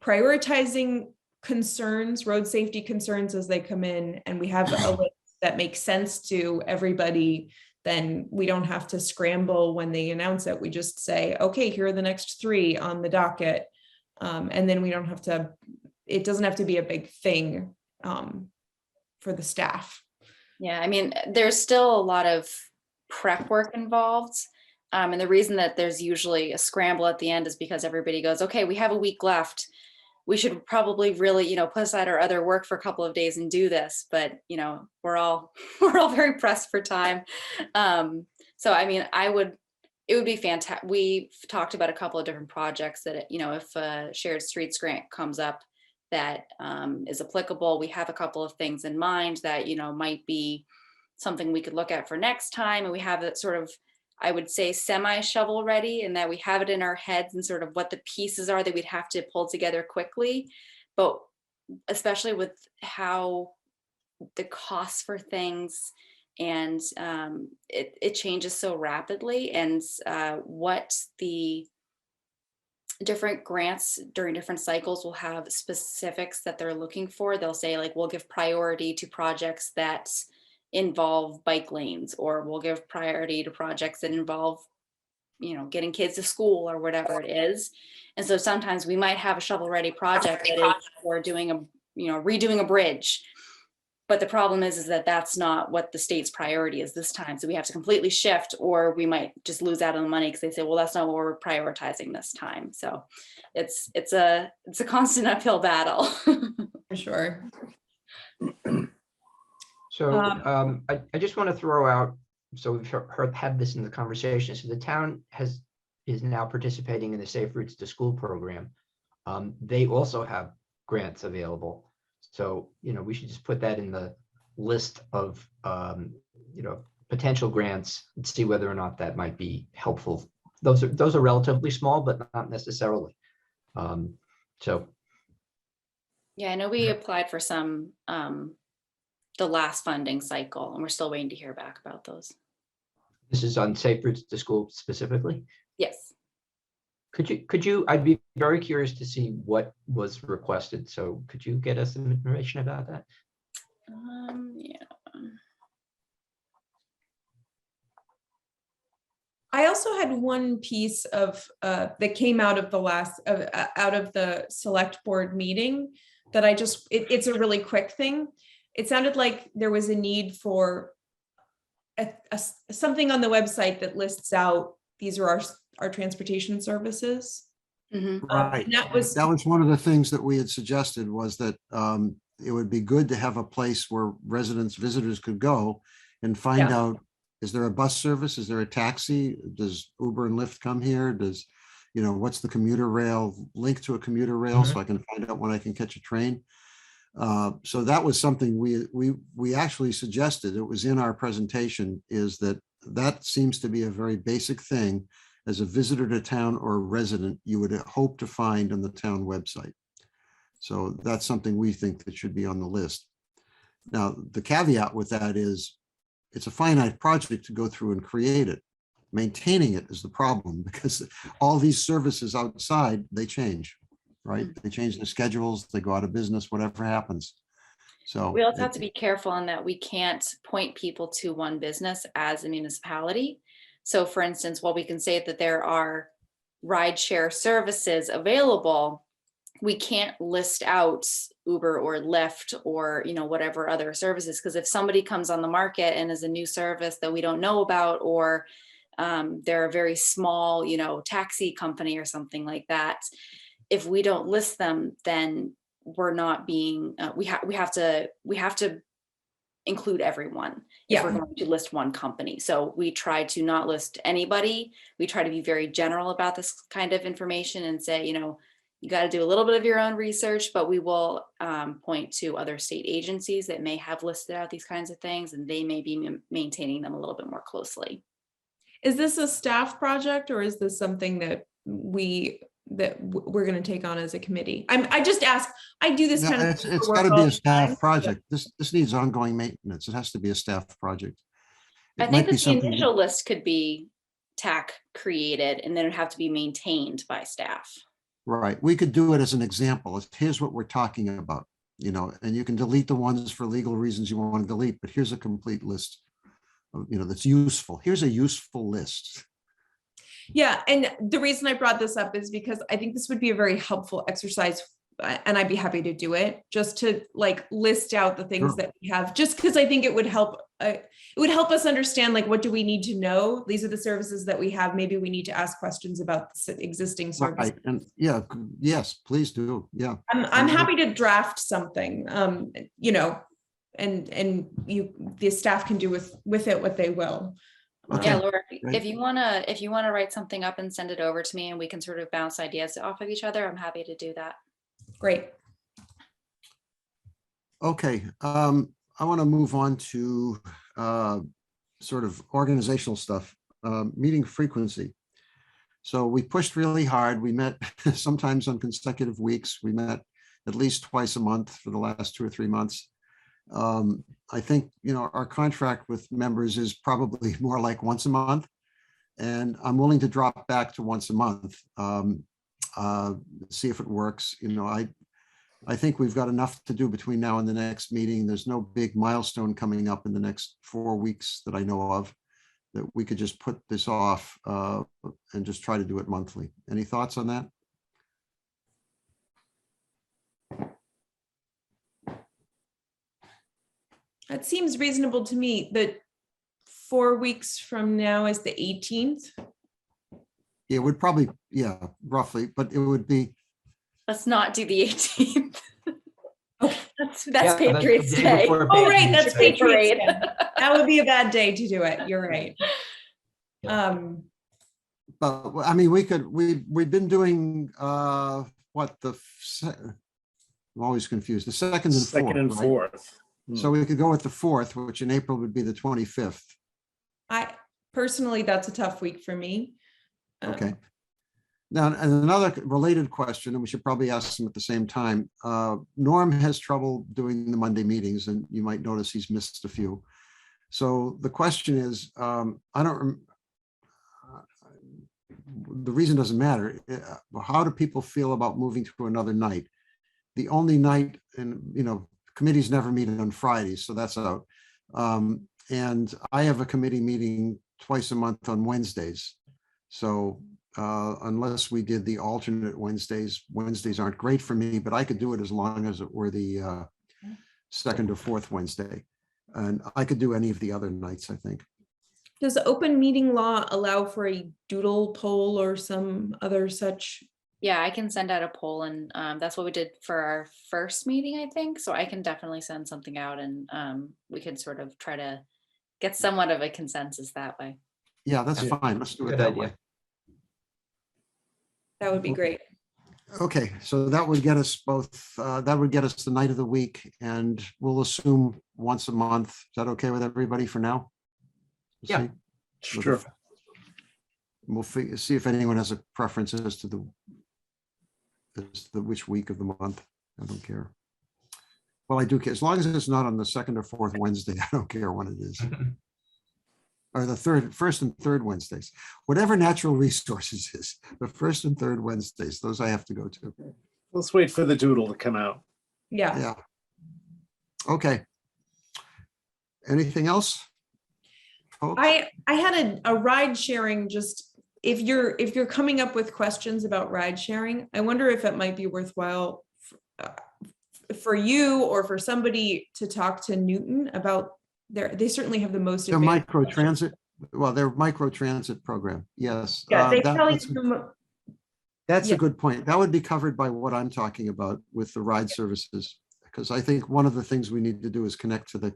prioritizing concerns, road safety concerns as they come in, and we have a list that makes sense to everybody, then we don't have to scramble when they announce it. We just say, okay, here are the next 3 on the docket. And then we don't have to, it doesn't have to be a big thing for the staff. Yeah, I mean, there's still a lot of prep work involved. And the reason that there's usually a scramble at the end is because everybody goes, okay, we have a week left. We should probably really, you know, put aside our other work for a couple of days and do this. But, you know, we're all very pressed for time. So, I mean, it would be fantastic. We've talked about a couple of different projects that, you know, if a shared streets grant comes up that is applicable, we have a couple of things in mind that, you know, might be something we could look at for next time. And we have it sort of, I would say, semi shovel ready, and that we have it in our heads and sort of what the pieces are that we'd have to pull together quickly. But especially with how the costs for things and it changes so rapidly, and what the different grants during different cycles will have specifics that they're looking for. They'll say, like, we'll give priority to projects that involve bike lanes, or we'll give priority to projects that involve, you know, getting kids to school or whatever it is. And so sometimes we might have a shovel ready project that is for doing a, you know, redoing a bridge. But the problem is that that's not what the state's priority is this time. So we have to completely shift, or we might just lose out on the money because they say, well, that's not what we're prioritizing this time. So it's a constant uphill battle. For sure. So I just want to throw out, so we've had this in the conversation. So the town is now participating in the Safe Routes to School program. They also have grants available. So, you know, we should just put that in the list of, you know, potential grants and see whether or not that might be helpful. Those are relatively small, but not necessarily. So. Yeah, I know we applied for some the last funding cycle, and we're still waiting to hear back about those. This is on Safe Routes to School specifically? Yes. Could you, I'd be very curious to see what was requested. So could you get us some information about that? Yeah. I also had one piece of that came out of the last out of the select board meeting that I just, it's a really quick thing. It sounded like there was a need for something on the website that lists out, these are our transportation services. Mm-hmm. Right. That was one of the things that we had suggested, was that it would be good to have a place where residents, visitors could go and find Yeah. out, is there a bus service? Is there a taxi? Does Uber and Lyft come here? Does, what's the commuter rail, link to a commuter rail so I can find out when I can catch a train? So that was something we actually suggested. It was in our presentation, is that seems to be a very basic thing as a visitor to town or a resident you would hope to find on the town website. So that's something we think that should be on the list. Now, the caveat with that is it's a finite project to go through and create it. Maintaining it is the problem, because all these services outside, they change, right? They change their schedules, they go out of business, whatever happens. So We also have to be careful in that we can't point people to one business as a municipality. So for instance, while we can say that there are rideshare services available, we can't list out Uber or Lyft or, whatever other services, because if somebody comes on the market and is a new service that we don't know about, or they're a very small, taxi company or something like that, if we don't list them, then we're not being, we have to include everyone if we're going to list one company. So we try to not list anybody. We try to be very general about this kind of information and say, you got to do a little bit of your own research, but we will point to other state agencies that may have listed out these kinds of things, and they may be maintaining them a little bit more closely. Is this a staff project, or is this something that we're going to take on as a committee? I just ask, I do this kind of it's work got to all be a the staff time. project. This needs ongoing maintenance. It has to be a staff project. I It think might be that the something. initial list could be TAC created, and then it'd have to be maintained by staff. Right. We could do it as an example. Here's what we're talking about, and you can delete the ones for legal reasons you want to delete, but here's a complete list of, that's useful. Here's a useful list. Yeah, and the reason I brought this up is because I think this would be a very helpful exercise, and I'd be happy to do it, just to list out the things that we have, just because I think it would help. It would help us understand, what do we need to know? These are the services that we have. Maybe we need to ask questions about the existing services. Right. And yes, please do. Yeah. I'm happy to draft something, and the staff can do with it what they will. Okay. Yeah, Laura, Great. if you wanna write something up and send it over to me, and we can sort of bounce ideas off of each other, I'm happy to do that. Great. Okay. I want to move on to sort of organizational stuff, meeting frequency. So we pushed really hard. We met sometimes on consecutive weeks. We met at least twice a month for the last 2 or 3 months. I think, our contract with members is probably more like once a month, and I'm willing to drop back to once a month, see if it works. I think we've got enough to do between now and the next meeting. There's no big milestone coming up in the next 4 weeks that I know of, that we could just put this off and just try to do it monthly. Any thoughts on that? That seems reasonable to me. That 4 weeks from now is the 18th. It would probably, yeah, roughly, but it would be, Let's not do the 18th. Okay. That's Yeah, the Patriots day Day. before Oh, right, that's Patriots Day. Patriots Parade. Day. That would be a bad day to do it. You're right. but I mean, we've been doing I'm always confused, the second and fourth. Second and right? fourth. So we could go with the 4th, which in April would be the 25th. I personally, that's a tough week for me. Okay. Now, and another related question, and we should probably ask them at the same time. Norm has trouble doing the Monday meetings, and you might notice he's missed a few. So the question is, the reason doesn't matter. How do people feel about moving to another night? The only night, and committees never meet on Fridays, so that's out. And I have a committee meeting twice a month on Wednesdays. So unless we did the alternate Wednesdays aren't great for me, but I could do it as long as it were the second or fourth Wednesday. And I could do any of the other nights, I think. Does open meeting law allow for a doodle poll or some other such Yeah, I can send out a poll, and that's what we did for our first meeting, I think. So I can definitely send something out, and we can sort of try to get somewhat of a consensus that way. Yeah, that's Yeah. fine. Let's do it Good that idea. way. That would be great. Okay, so that would get us both, that would get us the night of the week, and we'll assume once a month. Is that okay with everybody for now? We'll Yeah. see. Sure. We'll see if anyone has a preference as to which week of the month. I don't care. Well, I do care, as long as it's not on the second or fourth Wednesday, I don't care when it is. Or the first and third Wednesdays, whatever natural resources is, the first and third Wednesdays, those I have to go to. Let's wait for the doodle to come out. Yeah. Yeah. Okay. Anything else? Folks? I had a ride sharing, just if you're coming up with questions about ride sharing, I wonder if it might be worthwhile for you or for somebody to talk to Newton about they certainly have the most Their advanced. micro transit, well, their micro transit program, yes. Yeah, they That- probably that's- have the mo- That's Yeah. a good point. That would be covered by what I'm talking about with the ride services. Because I think one of the things we need to do is connect to the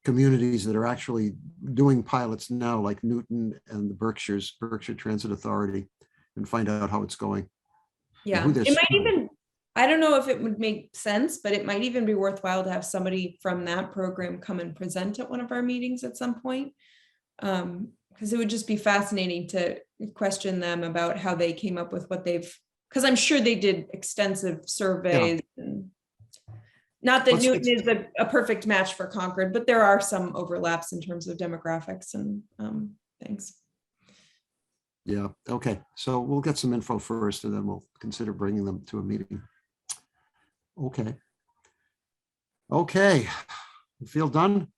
communities that are actually doing pilots now, like Newton and the Berkshire Transit Authority, and find out how it's going. Yeah, who they're it might serving. even, I don't know if it would make sense, but it might even be worthwhile to have somebody from that program come and present at one of our meetings at some point. Because it would just be fascinating to question them about how they came up with what because I'm sure they did extensive surveys. And not that Let's- Newton is a perfect match for Concord, but there are some overlaps in terms of demographics and things. Yeah, okay. So we'll get some info first and then we'll consider bringing them to a meeting. Okay. Okay. You feel done?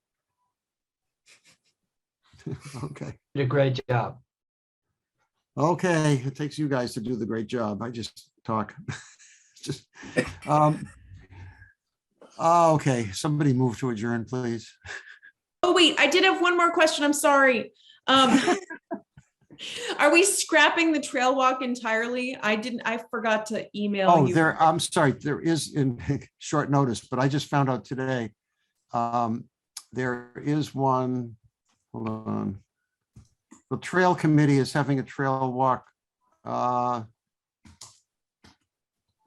Okay. Did a great job. Okay, it takes you guys to do the great job. I just talk. Just, okay, somebody move to adjourn, please. Oh, wait, I did have one more question. I'm sorry. Are we scrapping the trail walk entirely? I forgot to email Oh, you. I'm sorry, there is in short notice, but I just found out today. There is one, hold on. The trail committee is having a trail walk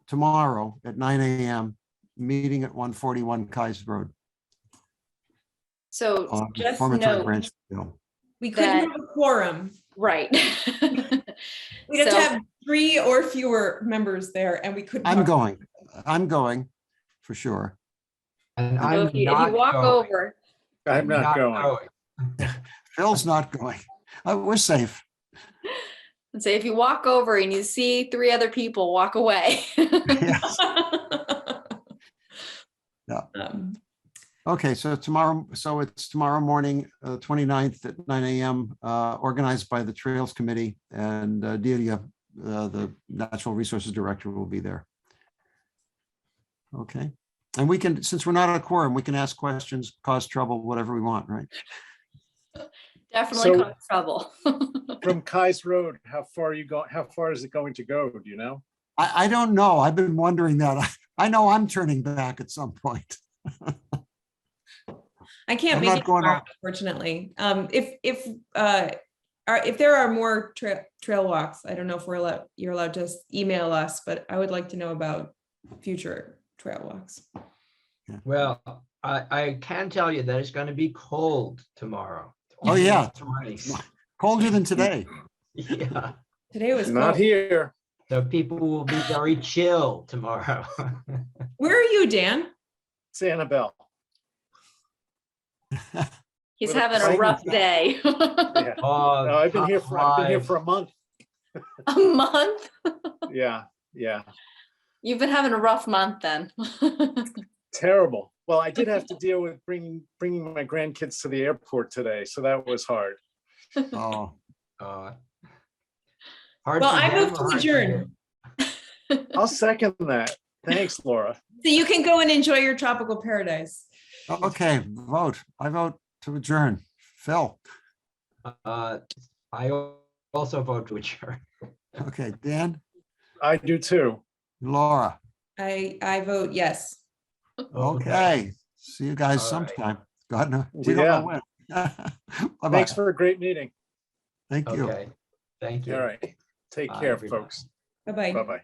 tomorrow at 9 a.m., meeting at 141 Kais Road. So on just Formatory note, Branch Hill. We couldn't that- have a quorum. right. We'd have So- to have 3 or fewer members there and we couldn't. I'm talk. going for sure. And So I'm if you not walk going. over, I'm not going. Phil's not going. We're safe. and say if you walk over and you see 3 other people, walk away. Yes. Yeah. Um, Okay, so it's tomorrow morning, 29th at 9 a.m., organized by the Trails Committee, and Delia, the Natural Resources Director, will be there. Okay, and we can, since we're not a quorum, we can ask questions, cause trouble, whatever we want, right? Definitely So- cause trouble. From Kai's Road, how far are you going? How far is it going to go? Do you know? I don't know. I've been wondering that. I know I'm turning back at some point. I can't I'm make not it going tomorrow, off. unfortunately. If there are more trail walks, I don't know if you're allowed to email us, but I would like to know about future trail walks. Well, I can tell you that it's going to be cold tomorrow. Oh, yeah. 20s. Colder than today. Yeah. Today was Not cold. here. So people will be very chill tomorrow. Where are you, Dan? It's Annabelle. He's What a having a exciting rough time. day. Yeah. Oh, No, I've been here top for a month. A month? Yeah, yeah. You've been having a rough month then. Terrible. Well, I did have to deal with bringing my grandkids to the airport today, so that was hard. Oh, hard Well, for I them moved or to hard for adjourn. you? I'll second that. Thanks, Laura. So you can go and enjoy your tropical paradise. okay, vote. I vote to adjourn. Phil, I also vote to adjourn. okay, Dan, I do too. Laura. I vote yes. Okay. See you guys All right. sometime. God knows. We don't know when. Bye-bye. Thanks for a great meeting. Thank you. Okay, thank you. All right. Take Bye, care, everybody. folks. Bye-bye. Bye-bye.